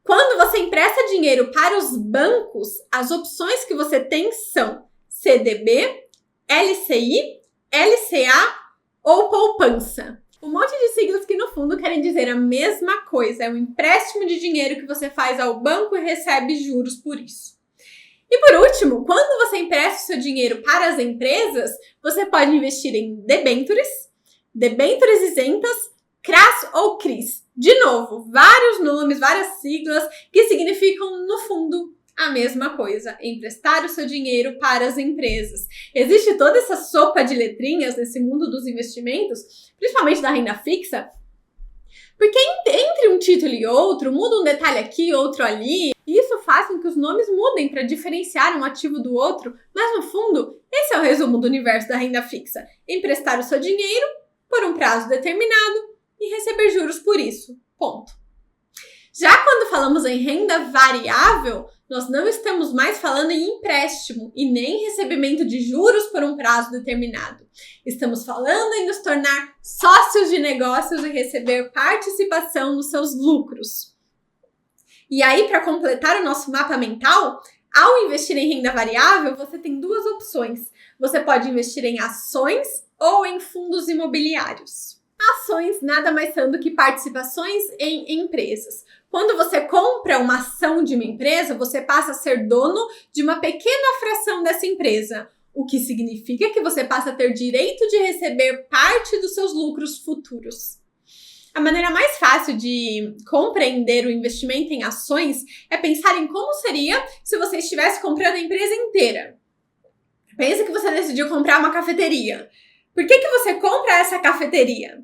Quando você empresta dinheiro para os bancos, as opções que você tem são CDB, LCI, LCA ou poupança. Um monte de siglas que no fundo querem dizer a mesma coisa. É um empréstimo de dinheiro que você faz ao banco e recebe juros por isso. E por último, quando você empresta o seu dinheiro para as empresas, você pode investir em debêntures, debêntures isentas, CRAS ou CRIs. De novo, vários nomes, várias siglas que significam, no fundo, a mesma coisa: emprestar o seu dinheiro para as empresas. Existe toda essa sopa de letrinhas nesse mundo dos investimentos, principalmente da renda fixa, porque entre um título e outro, muda um detalhe aqui, outro ali, e isso faz com que os nomes mudem para diferenciar um ativo do outro, mas no fundo, esse é o resumo do universo da renda fixa: emprestar o seu dinheiro por um prazo determinado e receber juros por isso. Ponto. Já quando falamos em renda variável, nós não estamos mais falando em empréstimo e nem recebimento de juros por um prazo determinado. Estamos falando em nos tornar sócios de negócios e receber participação nos seus lucros. E aí, para completar o nosso mapa mental, ao investir em renda variável, você tem 2 opções. Você pode investir em ações ou em fundos imobiliários. Ações nada mais são do que participações em empresas. Quando você compra uma ação de uma empresa, você passa a ser dono de uma pequena fração dessa empresa, o que significa que você passa a ter direito de receber parte dos seus lucros futuros. A maneira mais fácil de compreender o investimento em ações é pensar em como seria se você estivesse comprando a empresa inteira. Pensa que você decidiu comprar uma cafeteria. Por que você compra essa cafeteria?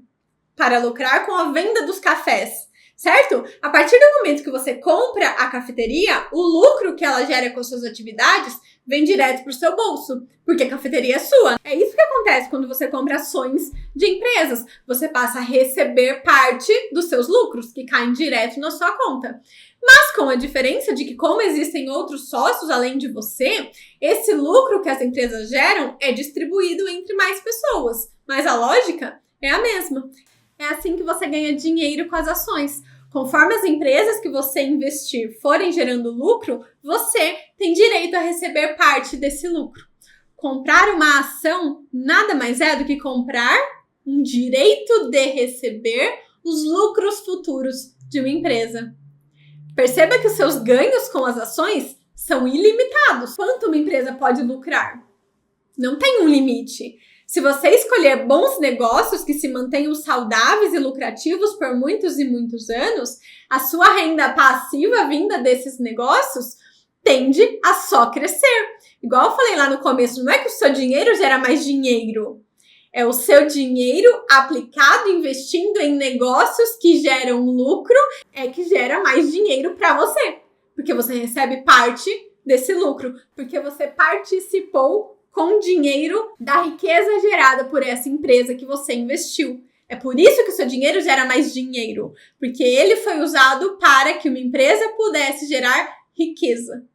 Para lucrar com a venda dos cafés, certo? A partir do momento que você compra a cafeteria, o lucro que ela gera com suas atividades vem direto para o seu bolso, porque a cafeteria é sua. É isso que acontece quando você compra ações de empresas. Você passa a receber parte dos seus lucros, que caem direto na sua conta. Mas com a diferença de que, como existem outros sócios além de você, esse lucro que as empresas geram é distribuído entre mais pessoas. Mas a lógica é a mesma. É assim que você ganha dinheiro com as ações. Conforme as empresas que você investir forem gerando lucro, você tem direito a receber parte desse lucro. Comprar uma ação nada mais é do que comprar um direito de receber os lucros futuros de uma empresa. Perceba que os seus ganhos com as ações são ilimitados. Quanto uma empresa pode lucrar? Não tem um limite. Se você escolher bons negócios que se mantenham saudáveis e lucrativos por muitos e muitos anos, a sua renda passiva vinda desses negócios tende a só crescer. Igual eu falei lá no começo, não é que o seu dinheiro gera mais dinheiro. É o seu dinheiro aplicado, investindo em negócios que geram lucro, é que gera mais dinheiro para você. Porque você recebe parte desse lucro. Porque você participou com dinheiro da riqueza gerada por essa empresa que você investiu. É por isso que o seu dinheiro gera mais dinheiro, porque ele foi usado para que uma empresa pudesse gerar riqueza.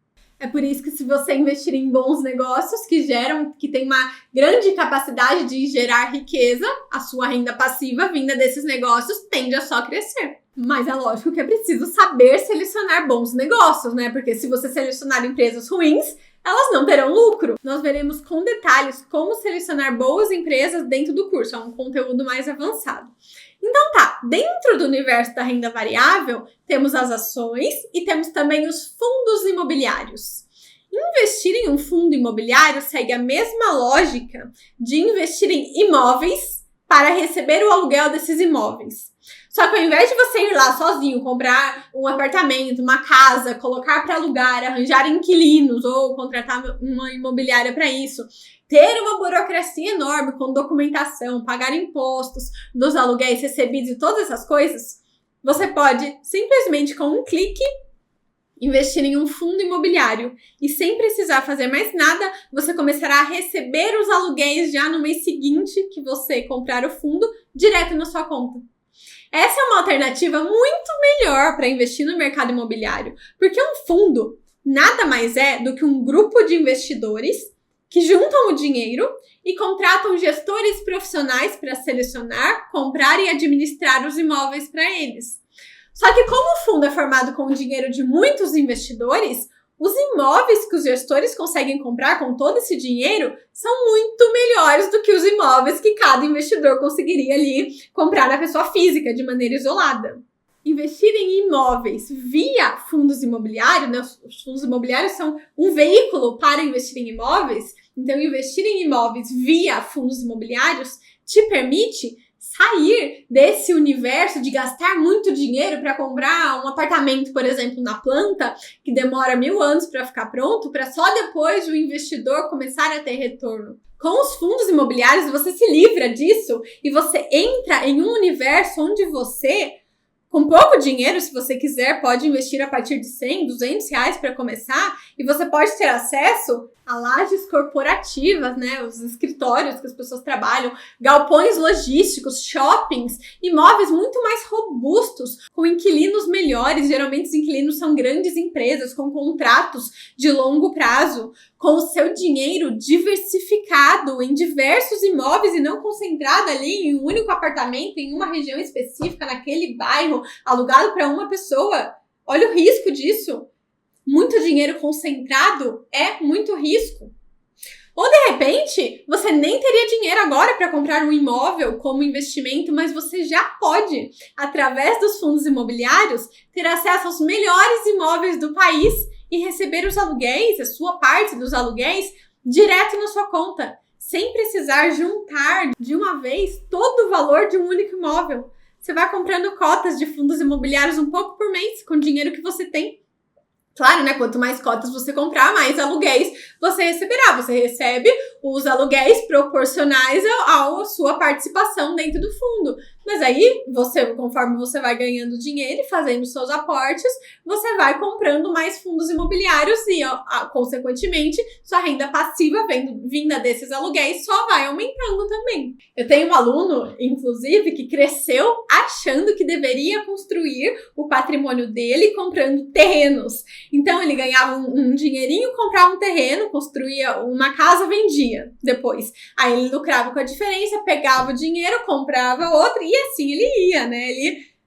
É por isso que se você investir em bons negócios que tem uma grande capacidade de gerar riqueza, a sua renda passiva vinda desses negócios tende a só crescer. Mas é lógico que é preciso saber selecionar bons negócios, né? Porque se você selecionar empresas ruins, elas não terão lucro. Nós veremos com detalhes como selecionar boas empresas dentro do curso. É um conteúdo mais avançado. Então tá, dentro do universo da renda variável, temos as ações e temos também os fundos imobiliários. Investir em um fundo imobiliário segue a mesma lógica de investir em imóveis para receber o aluguel desses imóveis. Só que ao invés de você ir lá sozinho, comprar um apartamento, uma casa, colocar para alugar, arranjar inquilinos ou contratar uma imobiliária para isso, ter uma burocracia enorme com documentação, pagar impostos dos aluguéis recebidos e todas essas coisas, você pode simplesmente com um clique investir em um fundo imobiliário e sem precisar fazer mais nada, você começará a receber os aluguéis já no mês seguinte que você comprar o fundo direto na sua conta. Essa é uma alternativa muito melhor para investir no mercado imobiliário, porque um fundo nada mais é do que um grupo de investidores que juntam o dinheiro e contratam gestores profissionais para selecionar, comprar e administrar os imóveis para eles. Só que como o fundo é formado com o dinheiro de muitos investidores, os imóveis que os gestores conseguem comprar com todo esse dinheiro são muito melhores do que os imóveis que cada investidor conseguiria ali comprar na pessoa física, de maneira isolada. Investir em imóveis via fundos imobiliários, né? Os fundos imobiliários são um veículo para investir em imóveis, então investir em imóveis via fundos imobiliários te permite sair desse universo de gastar muito dinheiro para comprar um apartamento, por exemplo, na planta, que demora 1000 anos para ficar pronto, para só depois o investidor começar a ter retorno. Com os fundos imobiliários, você se livra disso e você entra em um universo onde você, com pouco dinheiro, se você quiser, pode investir a partir de 100, 200 reais para começar e você pode ter acesso a lajes corporativas, né? Os escritórios que as pessoas trabalham, galpões logísticos, shoppings, imóveis muito mais robustos, com inquilinos melhores. Geralmente os inquilinos são grandes empresas com contratos de longo prazo, com o seu dinheiro diversificado em diversos imóveis e não concentrado ali em um único apartamento, em uma região específica, naquele bairro, alugado para uma pessoa. Olha o risco disso. Muito dinheiro concentrado é muito risco. Ou, de repente, você nem teria dinheiro agora para comprar um imóvel como investimento, mas você já pode, através dos fundos imobiliários, ter acesso aos melhores imóveis do país e receber os aluguéis, a sua parte dos aluguéis, direto na sua conta, sem precisar juntar de uma vez todo o valor de um único imóvel. Você vai comprando cotas de fundos imobiliários um pouco por mês, com o dinheiro que você tem. Claro, né? Quanto mais cotas você comprar, mais aluguéis você receberá. Você recebe os aluguéis proporcionais à sua participação dentro do fundo. Mas aí, conforme você vai ganhando dinheiro e fazendo seus aportes, você vai comprando mais fundos imobiliários e, consequentemente, sua renda passiva vinda desses aluguéis só vai aumentando também. Eu tenho um aluno, inclusive, que cresceu achando que deveria construir o patrimônio dele comprando terrenos. Então, ele ganhava um dinheirinho, comprava um terreno, construía uma casa, vendia depois. Aí, ele lucrava com a diferença, pegava o dinheiro, comprava outro e assim ele ia, né?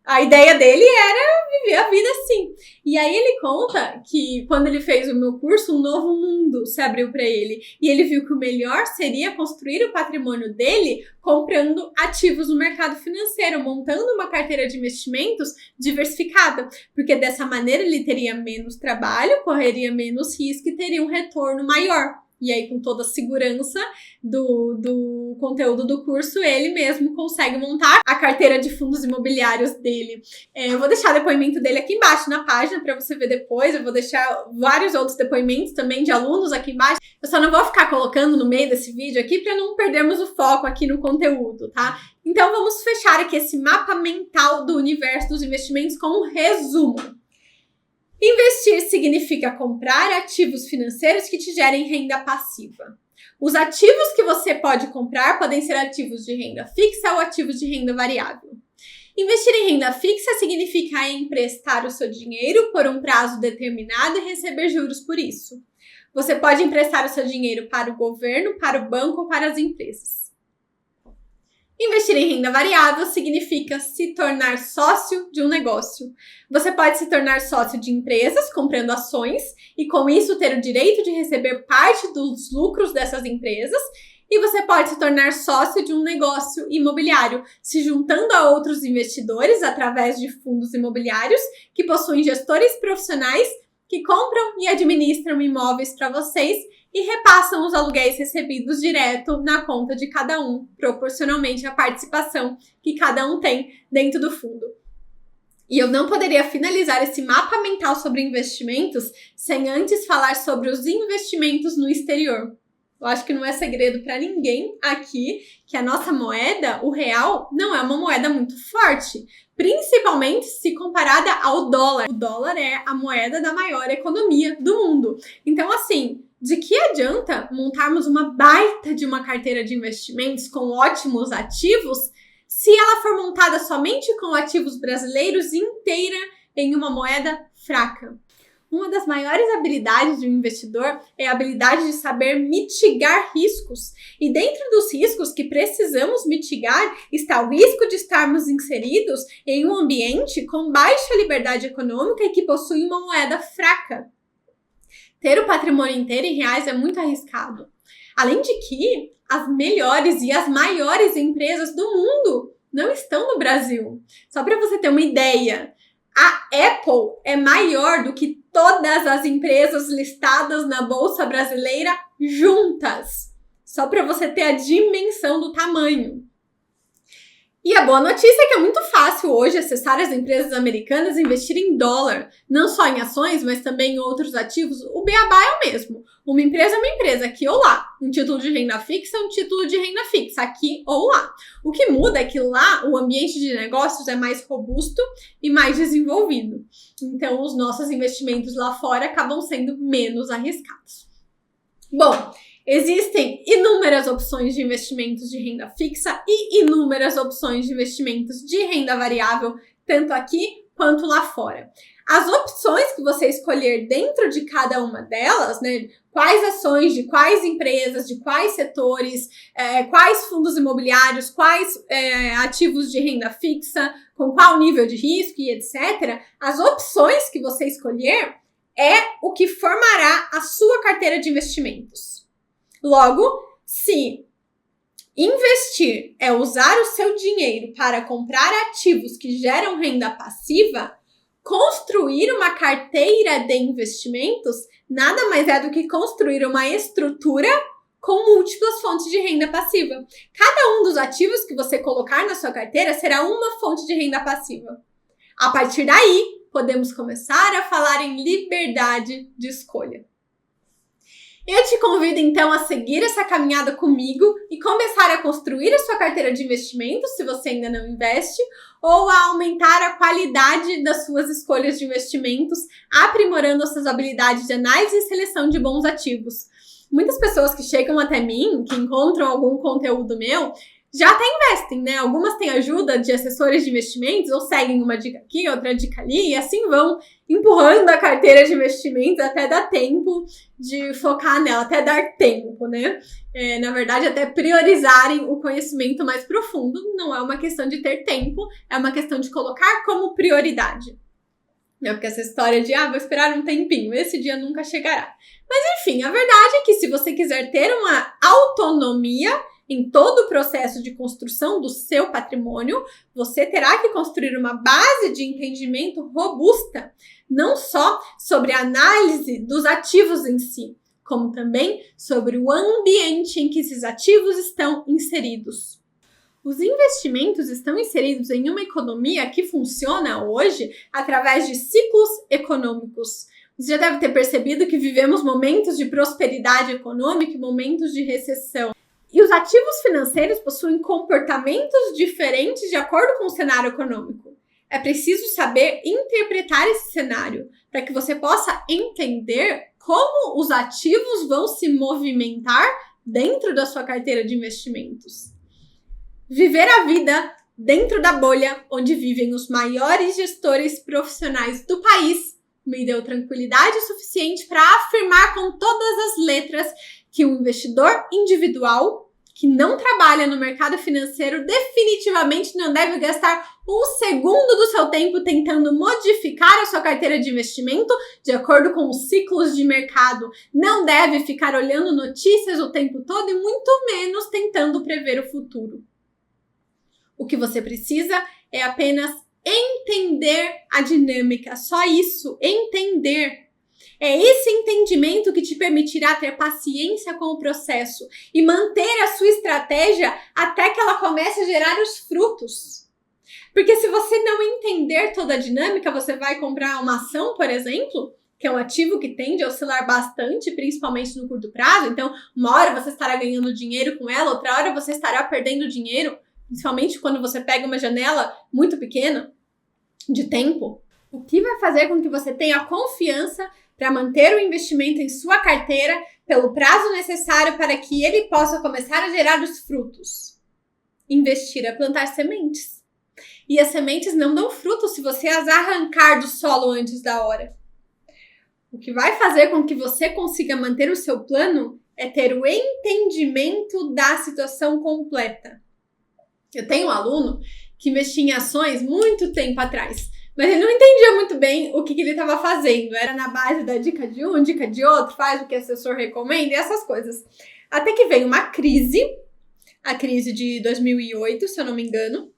A ideia dele era viver a vida assim. E aí, ele conta que quando ele fez o meu curso, um novo mundo se abriu para ele. E ele viu que o melhor seria construir o patrimônio dele comprando ativos no mercado financeiro, montando uma carteira de investimentos diversificada. Porque dessa maneira ele teria menos trabalho, correria menos risco e teria um retorno maior. E aí, com toda a segurança do conteúdo do curso, ele mesmo consegue montar a carteira de fundos imobiliários dele. Eu vou deixar o depoimento dele aqui embaixo na página para você ver depois. Eu vou deixar vários outros depoimentos também de alunos aqui embaixo. Eu só não vou ficar colocando no meio desse vídeo aqui para não perdermos o foco aqui no conteúdo, tá? Então, vamos fechar aqui esse mapa mental do universo dos investimentos com um resumo. Investir significa comprar ativos financeiros que te gerem renda passiva. Os ativos que você pode comprar podem ser ativos de renda fixa ou ativos de renda variável. Investir em renda fixa significa emprestar o seu dinheiro por um prazo determinado e receber juros por isso. Você pode emprestar o seu dinheiro para o governo, para o banco ou para as empresas. Investir em renda variável significa se tornar sócio de um negócio. Você pode se tornar sócio de empresas comprando ações e com isso ter o direito de receber parte dos lucros dessas empresas. E você pode se tornar sócio de um negócio imobiliário, se juntando a outros investidores através de fundos imobiliários que possuem gestores profissionais que compram e administram imóveis para vocês e repassam os aluguéis recebidos direto na conta de cada um, proporcionalmente à participação que cada um tem dentro do fundo. E eu não poderia finalizar esse mapa mental sobre investimentos sem antes falar sobre os investimentos no exterior. Eu acho que não é segredo para ninguém aqui que a nossa moeda, o real, não é uma moeda muito forte, principalmente se comparada ao dólar. O dólar é a moeda da maior economia do mundo. Então, assim, de que adianta montarmos uma baita de uma carteira de investimentos com ótimos ativos se ela for montada somente com ativos brasileiros inteira em uma moeda fraca? Uma das maiores habilidades de um investidor é a habilidade de saber mitigar riscos. E dentro dos riscos que precisamos mitigar está o risco de estarmos inseridos em um ambiente com baixa liberdade econômica e que possui uma moeda fraca. Ter o patrimônio inteiro em reais é muito arriscado. Além de que as melhores e as maiores empresas do mundo não estão no Brasil. Só para você ter uma ideia, a Apple é maior do que todas as empresas listadas na Bolsa Brasileira juntas. Só para você ter a dimensão do tamanho. E a boa notícia é que é muito fácil hoje acessar as empresas americanas e investir em dólar. Não só em ações, mas também em outros ativos. O beabá é o mesmo. Uma empresa é uma empresa, aqui ou lá. Um título de renda fixa é um título de renda fixa, aqui ou lá. O que muda é que lá o ambiente de negócios é mais robusto e mais desenvolvido. Então, os nossos investimentos lá fora acabam sendo menos arriscados. Bom, existem inúmeras opções de investimentos de renda fixa e inúmeras opções de investimentos de renda variável, tanto aqui quanto lá fora. As opções que você escolher dentro de cada uma delas, né, quais ações de quais empresas, de quais setores, quais fundos imobiliários, quais ativos de renda fixa, com qual nível de risco e etc. As opções que você escolher é o que formará a sua carteira de investimentos. Logo, se investir é usar o seu dinheiro para comprar ativos que geram renda passiva, construir uma carteira de investimentos nada mais é do que construir uma estrutura com múltiplas fontes de renda passiva. Cada um dos ativos que você colocar na sua carteira será uma fonte de renda passiva. A partir daí, podemos começar a falar em liberdade de escolha. Eu te convido, então, a seguir essa caminhada comigo e começar a construir a sua carteira de investimentos, se você ainda não investe, ou a aumentar a qualidade das suas escolhas de investimentos, aprimorando as suas habilidades de análise e seleção de bons ativos. Muitas pessoas que chegam até mim, que encontram algum conteúdo meu, já até investem, né? Algumas têm ajuda de assessores de investimentos ou seguem uma dica aqui, outra dica ali e assim vão empurrando a carteira de investimentos até dar tempo de focar nela, até dar tempo, né? Na verdade, até priorizarem o conhecimento mais profundo. Não é uma questão de ter tempo, é uma questão de colocar como prioridade. Porque essa história de, vou esperar um tempinho, esse dia nunca chegará. Mas enfim, a verdade é que se você quiser ter uma autonomia em todo o processo de construção do seu patrimônio, você terá que construir uma base de entendimento robusta, não só sobre a análise dos ativos em si, como também sobre o ambiente em que esses ativos estão inseridos. Os investimentos estão inseridos em uma economia que funciona hoje através de ciclos econômicos. Você já deve ter percebido que vivemos momentos de prosperidade econômica e momentos de recessão. E os ativos financeiros possuem comportamentos diferentes de acordo com o cenário econômico. É preciso saber interpretar esse cenário para que você possa entender como os ativos vão se movimentar dentro da sua carteira de investimentos. Viver a vida dentro da bolha onde vivem os maiores gestores profissionais do país, me deu tranquilidade suficiente para afirmar com todas as letras que um investidor individual que não trabalha no mercado financeiro definitivamente não deve gastar um segundo do seu tempo tentando modificar a sua carteira de investimento de acordo com os ciclos de mercado. Não deve ficar olhando notícias o tempo todo e muito menos tentando prever o futuro. O que você precisa é apenas entender a dinâmica, só isso, entender. É esse entendimento que te permitirá ter paciência com o processo e manter a sua estratégia até que ela comece a gerar os frutos. Porque se você não entender toda a dinâmica, você vai comprar uma ação, por exemplo, que é um ativo que tende a oscilar bastante, principalmente no curto prazo. Então, uma hora você estará ganhando dinheiro com ela, outra hora você estará perdendo dinheiro, principalmente quando você pega uma janela muito pequena de tempo. O que vai fazer com que você tenha confiança para manter o investimento em sua carteira pelo prazo necessário para que ele possa começar a gerar os frutos? Investir é plantar sementes. E as sementes não dão frutos se você as arrancar do solo antes da hora. O que vai fazer com que você consiga manter o seu plano é ter o entendimento da situação completa. Eu tenho um aluno que investia em ações muito tempo atrás, mas ele não entendia muito bem o que ele estava fazendo. Era na base da dica de um, dica de outro, faz o que o assessor recomenda e essas coisas. Até que veio uma crise, a crise de 2008, se eu não me engano.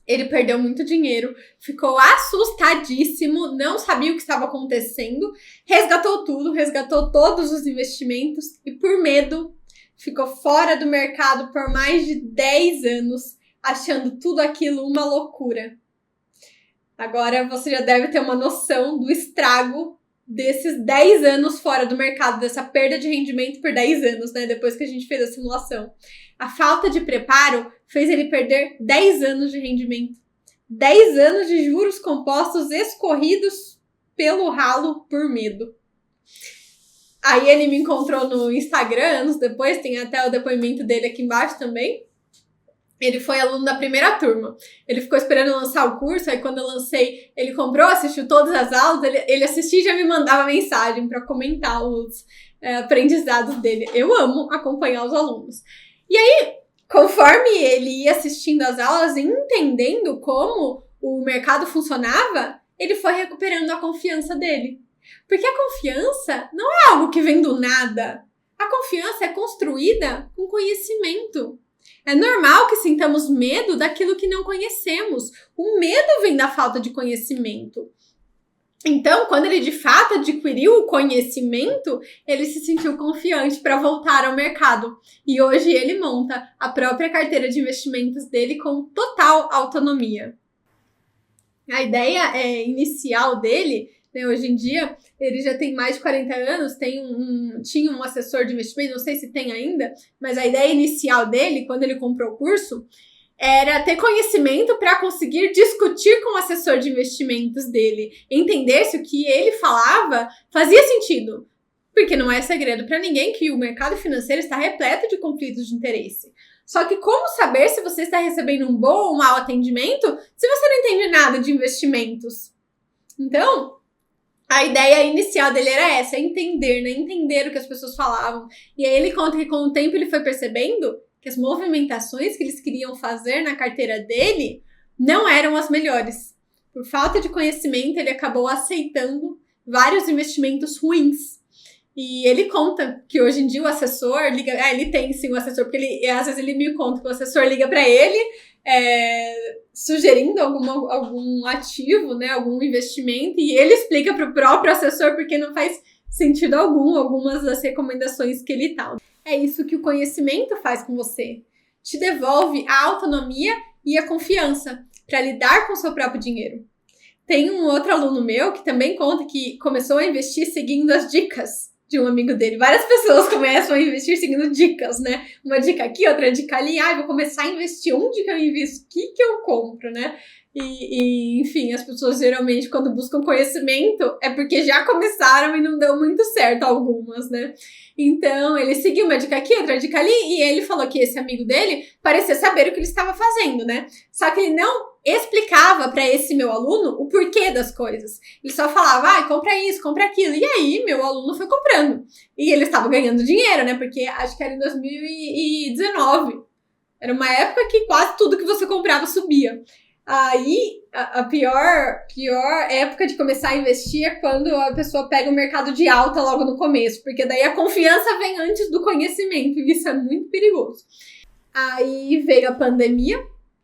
Ele perdeu muito dinheiro, ficou assustadíssimo, não sabia o que estava acontecendo, resgatou tudo, resgatou todos os investimentos e por medo ficou fora do mercado por mais de 10 anos, achando tudo aquilo uma loucura. Agora você já deve ter uma noção do estrago desses 10 anos fora do mercado, dessa perda de rendimento por 10 anos, né? Depois que a gente fez a simulação. A falta de preparo fez ele perder 10 anos de rendimento. 10 anos de juros compostos escorridos pelo ralo por medo. Aí ele me encontrou no Instagram anos depois, tem até o depoimento dele aqui embaixo também. Ele foi aluno da primeira turma. Ele ficou esperando eu lançar o curso, aí quando eu lancei, ele comprou, assistiu todas as aulas, ele assistia e já me mandava mensagem para comentar os aprendizados dele. Eu amo acompanhar os alunos. E aí, conforme ele ia assistindo as aulas e entendendo como o mercado funcionava, ele foi recuperando a confiança dele. Porque a confiança não é algo que vem do nada. A confiança é construída com conhecimento. É normal que sintamos medo daquilo que não conhecemos. O medo vem da falta de conhecimento. Então, quando ele de fato adquiriu o conhecimento, ele se sentiu confiante para voltar ao mercado. E hoje ele monta a própria carteira de investimentos dele com total autonomia. A ideia inicial dele, né, hoje em dia, ele já tem mais de 40 anos, tinha um assessor de investimento, não sei se tem ainda, mas a ideia inicial dele, quando ele comprou o curso, era ter conhecimento para conseguir discutir com o assessor de investimentos dele, entender se o que ele falava fazia sentido. Porque não é segredo para ninguém que o mercado financeiro está repleto de conflitos de interesse. Só que como saber se você está recebendo um bom ou mau atendimento se você não entende nada de investimentos? Então, a ideia inicial dele era essa, entender, né? Entender o que as pessoas falavam. E aí ele conta que com o tempo ele foi percebendo que as movimentações que eles queriam fazer na carteira dele não eram as melhores. Por falta de conhecimento, ele acabou aceitando vários investimentos ruins. E ele conta que hoje em dia o assessor liga... ele tem sim o assessor, porque às vezes ele me conta que o assessor liga para ele sugerindo algum ativo, né, algum investimento, e ele explica para o próprio assessor porque não faz sentido algum algumas das recomendações que ele dá. É isso que o conhecimento faz com você. Te devolve a autonomia e a confiança para lidar com o seu próprio dinheiro. Tem um outro aluno meu que também conta que começou a investir seguindo as dicas de um amigo dele. Várias pessoas começam a investir seguindo dicas, né? Uma dica aqui, outra dica ali. Vou começar a investir. Onde que eu invisto? O que eu compro, né? Enfim, as pessoas geralmente, quando buscam conhecimento, é porque já começaram e não deu muito certo algumas, né? Então, ele seguiu uma dica aqui, outra dica ali, e ele falou que esse amigo dele parecia saber o que ele estava fazendo, né? Só que ele não explicava para esse meu aluno o porquê das coisas. Ele só falava, compra isso, compra aquilo. E aí, meu aluno foi comprando. E ele estava ganhando dinheiro, né? Porque acho que era em 2019. Era uma época que quase tudo que você comprava subia. Aí, a pior época de começar a investir é quando a pessoa pega o mercado de alta logo no começo, porque daí a confiança vem antes do conhecimento, e isso é muito perigoso. Aí veio a pandemia,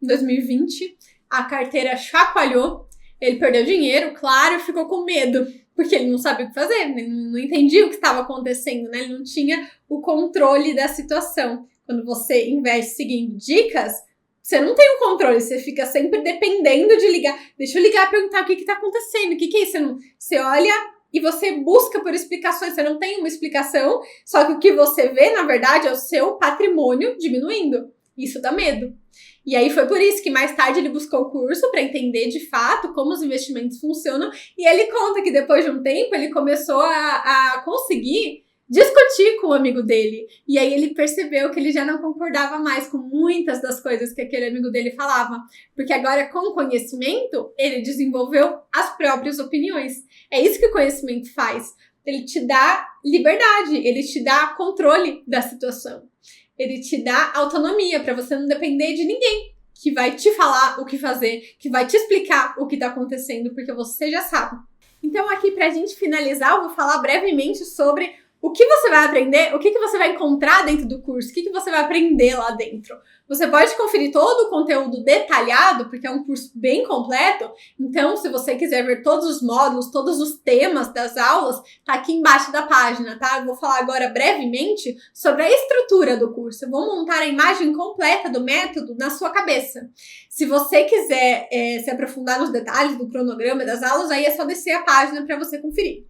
em 2020, a carteira chacoalhou, ele perdeu dinheiro, claro, ficou com medo, porque ele não sabia o que fazer, ele não entendia o que estava acontecendo, né? Ele não tinha o controle da situação. Quando você investe seguindo dicas, você não tem o controle, você fica sempre dependendo de ligar. Deixa eu ligar e perguntar o que tá acontecendo, o que é isso? Você olha e você busca por explicações, você não tem uma explicação, só que o que você vê, na verdade, é o seu patrimônio diminuindo. Isso dá medo. E aí foi por isso que mais tarde ele buscou o curso para entender de fato como os investimentos funcionam, e ele conta que depois de um tempo ele começou a conseguir discutir com o amigo dele. E aí ele percebeu que ele já não concordava mais com muitas das coisas que aquele amigo dele falava. Porque agora, com conhecimento, ele desenvolveu as próprias opiniões. É isso que o conhecimento faz. Ele te dá liberdade, ele te dá controle da situação. Ele te dá autonomia para você não depender de ninguém que vai te falar o que fazer, que vai te explicar o que está acontecendo, porque você já sabe. Então, aqui, pra gente finalizar, eu vou falar brevemente sobre o que você vai aprender, o que você vai encontrar dentro do curso, o que você vai aprender lá dentro. Você pode conferir todo o conteúdo detalhado, porque é um curso bem completo. Então, se você quiser ver todos os módulos, todos os temas das aulas, tá aqui embaixo da página, tá? Eu vou falar agora brevemente sobre a estrutura do curso. Eu vou montar a imagem completa do método na sua cabeça. Se você quiser se aprofundar nos detalhes do cronograma das aulas, aí é só descer a página para você conferir.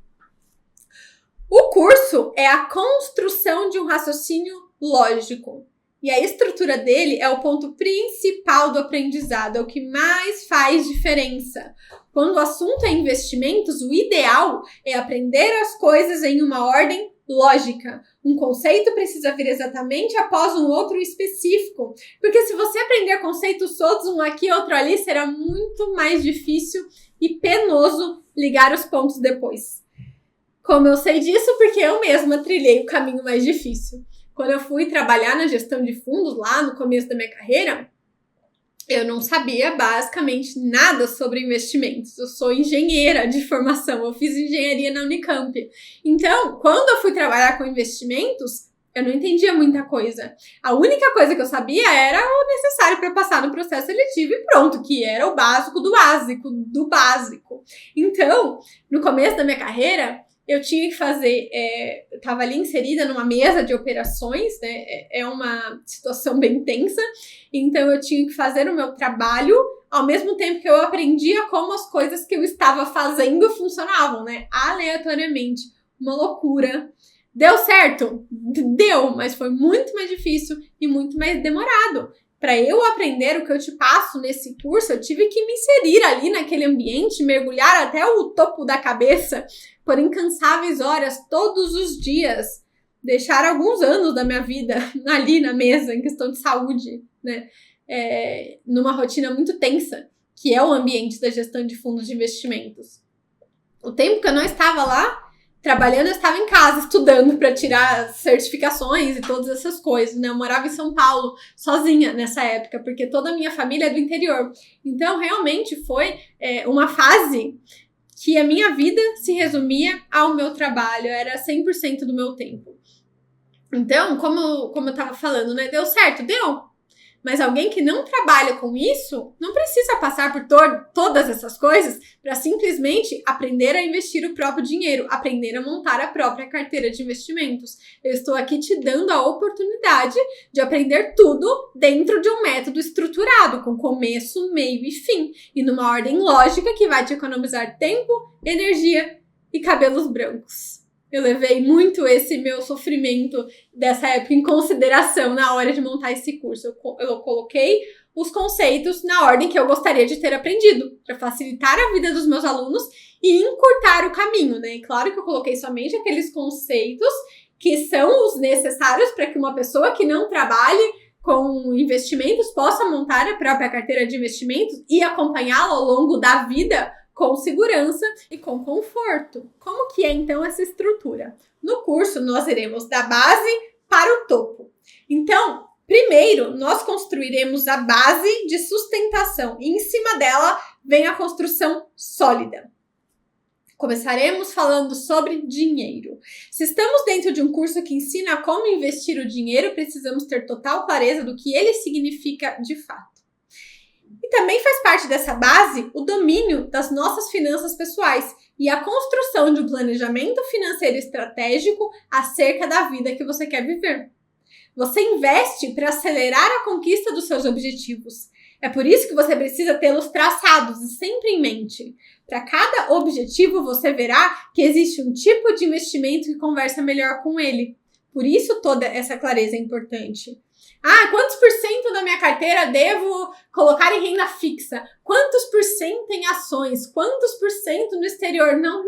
O curso é a construção de um raciocínio lógico. E a estrutura dele é o ponto principal do aprendizado, é o que mais faz diferença. Quando o assunto é investimentos, o ideal é aprender as coisas em uma ordem lógica. Um conceito precisa vir exatamente após um outro específico. Porque se você aprender conceitos todos, um aqui, outro ali, será muito mais difícil e penoso ligar os pontos depois. Como eu sei disso? Porque eu mesma trilhei o caminho mais difícil. Quando eu fui trabalhar na gestão de fundos lá no começo da minha carreira, eu não sabia basicamente nada sobre investimentos. Eu sou engenheira de formação, eu fiz engenharia na Unicamp. Então, quando eu fui trabalhar com investimentos, eu não entendia muita coisa. A única coisa que eu sabia era o necessário para passar no processo seletivo e pronto, que era o básico do básico do básico. Então, no começo da minha carreira, eu tinha que fazer, eu estava ali inserida numa mesa de operações, né? É uma situação bem tensa, então eu tinha que fazer o meu trabalho ao mesmo tempo que eu aprendia como as coisas que eu estava fazendo funcionavam, né? Aleatoriamente, uma loucura. Deu certo? Deu, mas foi muito mais difícil e muito mais demorado. Para eu aprender o que eu te passo nesse curso, eu tive que me inserir ali naquele ambiente, mergulhar até o topo da cabeça por incansáveis horas, todos os dias. Deixar alguns anos da minha vida ali na mesa, em questão de saúde, né? Numa rotina muito tensa, que é o ambiente da gestão de fundos de investimentos. O tempo que eu não estava lá trabalhando, eu estava em casa estudando para tirar certificações e todas essas coisas, né? Eu morava em São Paulo sozinha nessa época, porque toda a minha família é do interior. Então, realmente foi uma fase que a minha vida se resumia ao meu trabalho, era 100% do meu tempo. Então, como eu estava falando, né? Deu certo? Deu! Mas alguém que não trabalha com isso não precisa passar por todas essas coisas para simplesmente aprender a investir o próprio dinheiro, aprender a montar a própria carteira de investimentos. Eu estou aqui te dando a oportunidade de aprender tudo dentro de um método estruturado, com começo, meio e fim, e numa ordem lógica que vai te economizar tempo, energia e cabelos brancos. Eu levei muito esse meu sofrimento dessa época em consideração na hora de montar esse curso. Eu coloquei os conceitos na ordem que eu gostaria de ter aprendido, para facilitar a vida dos meus alunos e encurtar o caminho, né? E claro que eu coloquei somente aqueles conceitos que são os necessários para que uma pessoa que não trabalhe com investimentos possa montar a própria carteira de investimentos e acompanhá-la ao longo da vida com segurança e com conforto. Como que é então essa estrutura? No curso nós iremos da base para o topo. Então, primeiro nós construiremos a base de sustentação e em cima dela vem a construção sólida. Começaremos falando sobre dinheiro. Se estamos dentro de um curso que ensina como investir o dinheiro, precisamos ter total clareza do que ele significa de fato. E também faz parte dessa base o domínio das nossas finanças pessoais e a construção de um planejamento financeiro estratégico acerca da vida que você quer viver. Você investe para acelerar a conquista dos seus objetivos. É por isso que você precisa tê-los traçados e sempre em mente. Para cada objetivo, você verá que existe um tipo de investimento que conversa melhor com ele. Por isso, toda essa clareza é importante. Quantos por cento da minha carteira devo colocar em renda fixa? Quantos por cento em ações? Quantos por cento no exterior? Não.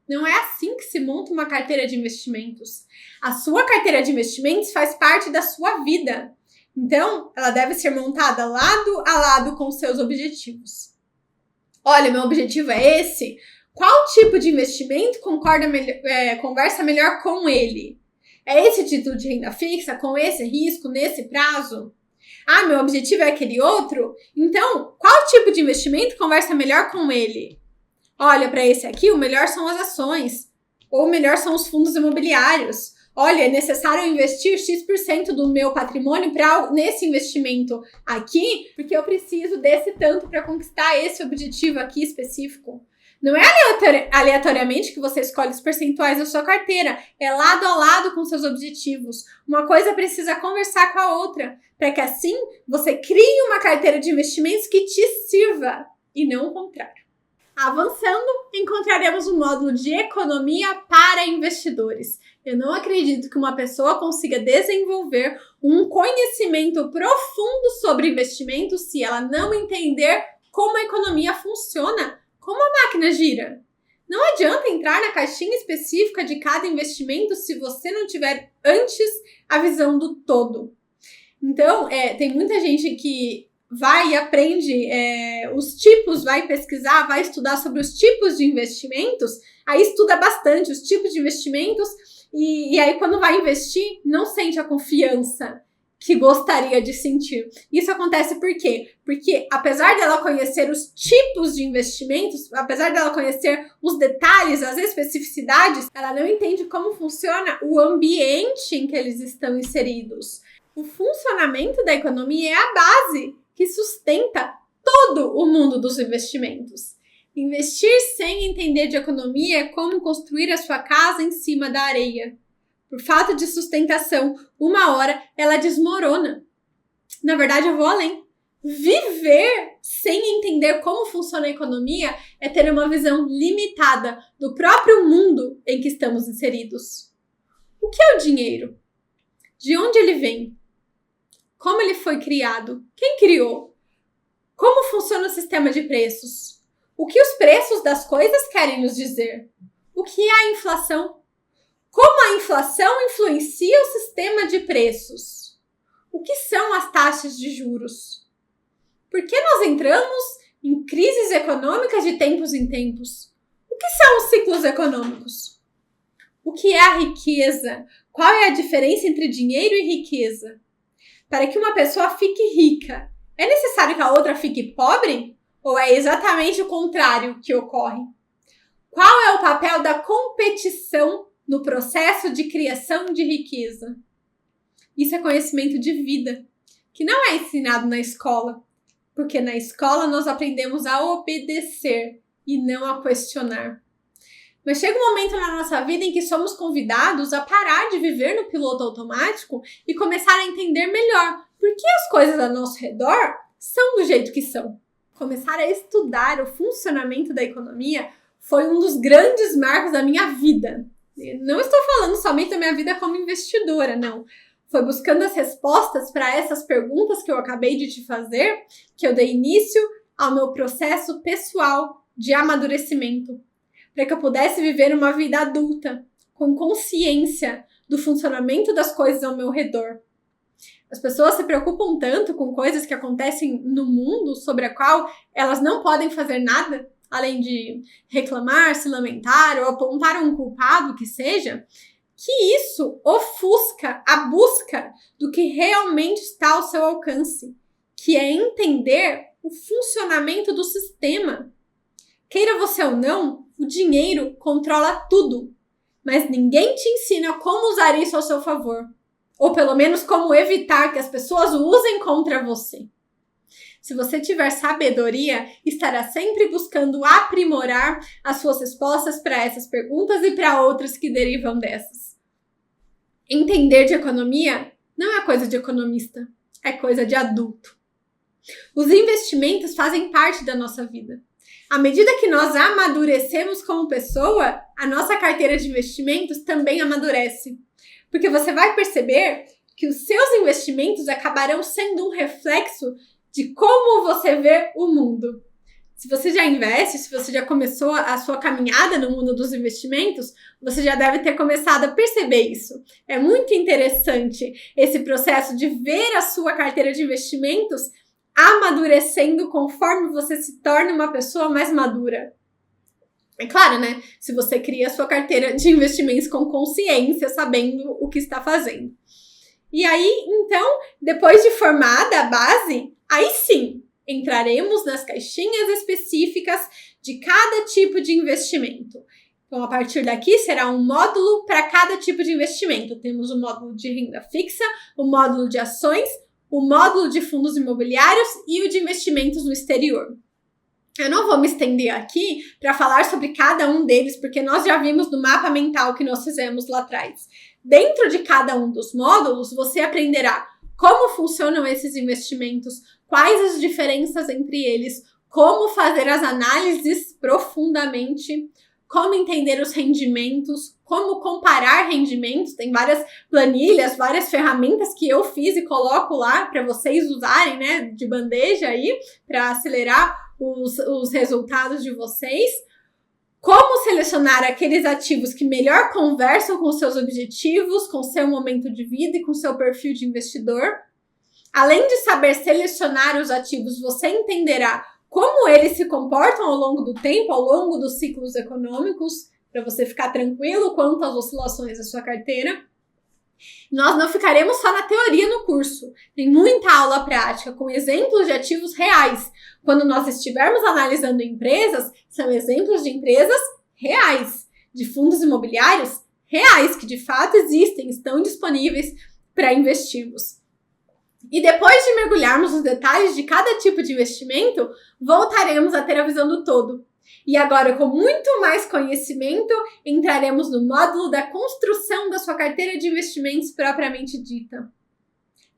Não é assim que se monta uma carteira de investimentos. A sua carteira de investimentos faz parte da sua vida. Então, ela deve ser montada lado a lado com os seus objetivos. Olha, meu objetivo é esse. Qual tipo de investimento conversa melhor com ele? É esse título de renda fixa, com esse risco, nesse prazo? Meu objetivo é aquele outro? Então, qual tipo de investimento conversa melhor com ele? Olha, para esse aqui, o melhor são as ações. Ou o melhor são os fundos imobiliários. Olha, é necessário investir X% do meu patrimônio nesse investimento aqui, porque eu preciso desse tanto para conquistar esse objetivo aqui específico. Não é aleatoriamente que você escolhe os percentuais da sua carteira, é lado a lado com seus objetivos. Uma coisa precisa conversar com a outra, para que assim você crie uma carteira de investimentos que te sirva e não o contrário. Avançando, encontraremos um módulo de economia para investidores. Eu não acredito que uma pessoa consiga desenvolver um conhecimento profundo sobre investimentos se ela não entender como a economia funciona, como a máquina gira. Não adianta entrar na caixinha específica de cada investimento se você não tiver antes a visão do todo. Então, tem muita gente que vai e aprende os tipos, vai pesquisar, vai estudar sobre os tipos de investimentos, aí estuda bastante os tipos de investimentos e aí quando vai investir, não sente a confiança que gostaria de sentir. Isso acontece por quê? Porque apesar dela conhecer os tipos de investimentos, apesar dela conhecer os detalhes, as especificidades, ela não entende como funciona o ambiente em que eles estão inseridos. O funcionamento da economia é a base que sustenta todo o mundo dos investimentos. Investir sem entender de economia é como construir a sua casa em cima da areia. Por falta de sustentação, uma hora ela desmorona. Na verdade, eu vou além. Viver sem entender como funciona a economia é ter uma visão limitada do próprio mundo em que estamos inseridos. O que é o dinheiro? De onde ele vem? Como ele foi criado? Quem criou? Como funciona o sistema de preços? O que os preços das coisas querem nos dizer? O que é a inflação? Como a inflação influencia o sistema de preços? O que são as taxas de juros? Por que nós entramos em crises econômicas de tempos em tempos? O que são os ciclos econômicos? O que é a riqueza? Qual é a diferença entre dinheiro e riqueza? Para que uma pessoa fique rica, é necessário que a outra fique pobre? Ou é exatamente o contrário que ocorre? Qual é o papel da competição no processo de criação de riqueza? Isso é conhecimento de vida, que não é ensinado na escola, porque na escola nós aprendemos a obedecer e não a questionar. Mas chega um momento na nossa vida em que somos convidados a parar de viver no piloto automático e começar a entender melhor por que as coisas ao nosso redor são do jeito que são. Começar a estudar o funcionamento da economia foi um dos grandes marcos da minha vida. Não estou falando somente da minha vida como investidora, não. Foi buscando as respostas para essas perguntas que eu acabei de te fazer que eu dei início ao meu processo pessoal de amadurecimento, para que eu pudesse viver uma vida adulta, com consciência do funcionamento das coisas ao meu redor. As pessoas se preocupam tanto com coisas que acontecem no mundo sobre a qual elas não podem fazer nada, além de reclamar, se lamentar ou apontar um culpado que seja, que isso ofusca a busca do que realmente está ao seu alcance, que é entender o funcionamento do sistema. Queira você ou não, o dinheiro controla tudo, mas ninguém te ensina como usar isso ao seu favor, ou pelo menos como evitar que as pessoas o usem contra você. Se você tiver sabedoria, estará sempre buscando aprimorar as suas respostas para essas perguntas e para outras que derivam dessas. Entender de economia não é coisa de economista, é coisa de adulto. Os investimentos fazem parte da nossa vida. À medida que nós amadurecemos como pessoa, a nossa carteira de investimentos também amadurece. Porque você vai perceber que os seus investimentos acabarão sendo um reflexo de como você vê o mundo. Se você já investe, se você já começou a sua caminhada no mundo dos investimentos, você já deve ter começado a perceber isso. É muito interessante esse processo de ver a sua carteira de investimentos amadurecendo conforme você se torna uma pessoa mais madura. É claro, né? Se você cria a sua carteira de investimentos com consciência, sabendo o que está fazendo. E aí, então, depois de formada a base, aí sim, entraremos nas caixinhas específicas de cada tipo de investimento. Então, a partir daqui, será um módulo para cada tipo de investimento. Temos o módulo de renda fixa, o módulo de ações, o módulo de fundos imobiliários e o de investimentos no exterior. Eu não vou me estender aqui para falar sobre cada um deles, porque nós já vimos no mapa mental que nós fizemos lá atrás. Dentro de cada um dos módulos, você aprenderá como funcionam esses investimentos, quais as diferenças entre eles, como fazer as análises profundamente, como entender os rendimentos, como comparar rendimentos. Tem várias planilhas, várias ferramentas que eu fiz e coloco lá para vocês usarem, né, de bandeja aí, para acelerar os resultados de vocês. Como selecionar aqueles ativos que melhor conversam com seus objetivos, com seu momento de vida e com seu perfil de investidor. Além de saber selecionar os ativos, você entenderá como eles se comportam ao longo do tempo, ao longo dos ciclos econômicos, para você ficar tranquilo quanto às oscilações da sua carteira. Nós não ficaremos só na teoria no curso. Tem muita aula prática com exemplos de ativos reais. Quando nós estivermos analisando empresas, são exemplos de empresas reais, de fundos imobiliários reais, que de fato existem, estão disponíveis para investirmos. E depois de mergulharmos nos detalhes de cada tipo de investimento, voltaremos a ter a visão do todo. E agora, com muito mais conhecimento, entraremos no módulo da construção da sua carteira de investimentos propriamente dita.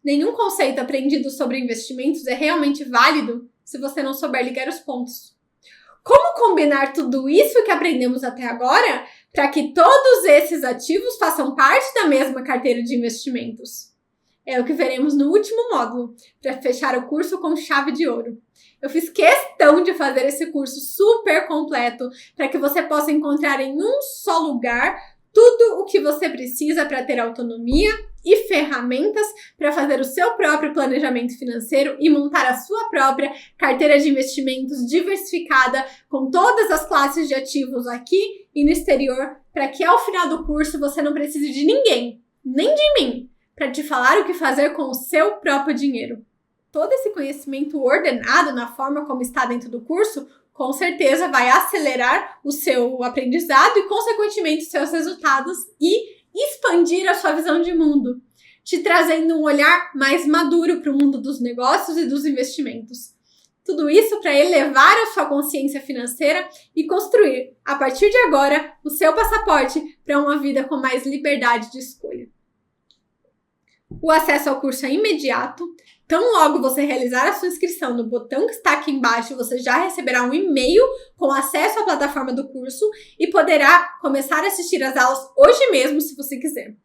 Nenhum conceito aprendido sobre investimentos é realmente válido se você não souber ligar os pontos. Como combinar tudo isso que aprendemos até agora para que todos esses ativos façam parte da mesma carteira de investimentos? É o que veremos no último módulo, para fechar o curso com chave de ouro. Eu fiz questão de fazer esse curso super completo para que você possa encontrar em um só lugar tudo o que você precisa para ter autonomia e ferramentas para fazer o seu próprio planejamento financeiro e montar a sua própria carteira de investimentos diversificada com todas as classes de ativos aqui e no exterior, para que ao final do curso você não precise de ninguém, nem de mim, para te falar o que fazer com o seu próprio dinheiro. Todo esse conhecimento ordenado na forma como está dentro do curso, com certeza vai acelerar o seu aprendizado e, consequentemente, os seus resultados e expandir a sua visão de mundo, te trazendo um olhar mais maduro para o mundo dos negócios e dos investimentos. Tudo isso para elevar a sua consciência financeira e construir, a partir de agora, o seu passaporte para uma vida com mais liberdade de escolha. O acesso ao curso é imediato. Tão logo você realizar a sua inscrição no botão que está aqui embaixo, você já receberá um e-mail com acesso à plataforma do curso e poderá começar a assistir às aulas hoje mesmo, se você quiser.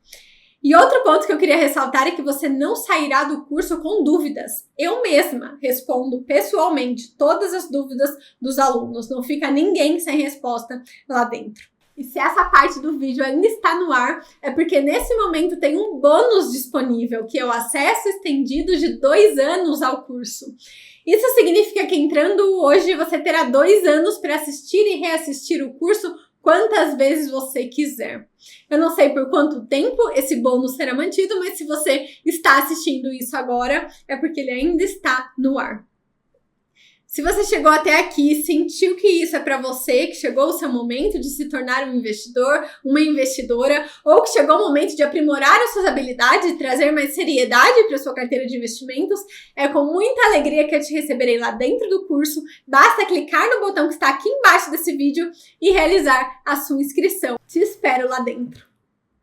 E outro ponto que eu queria ressaltar é que você não sairá do curso com dúvidas. Eu mesma respondo pessoalmente todas as dúvidas dos alunos. Não fica ninguém sem resposta lá dentro. E se essa parte do vídeo ainda está no ar, é porque nesse momento tem um bônus disponível, que é o acesso estendido de 2 anos ao curso. Isso significa que entrando hoje você terá 2 anos para assistir e reassistir o curso quantas vezes você quiser. Eu não sei por quanto tempo esse bônus será mantido, mas se você está assistindo isso agora, é porque ele ainda está no ar. Se você chegou até aqui e sentiu que isso é para você, que chegou o seu momento de se tornar um investidor, uma investidora, ou que chegou o momento de aprimorar as suas habilidades e trazer mais seriedade para a sua carteira de investimentos, é com muita alegria que eu te receberei lá dentro do curso. Basta clicar no botão que está aqui embaixo desse vídeo e realizar a sua inscrição. Te espero lá dentro.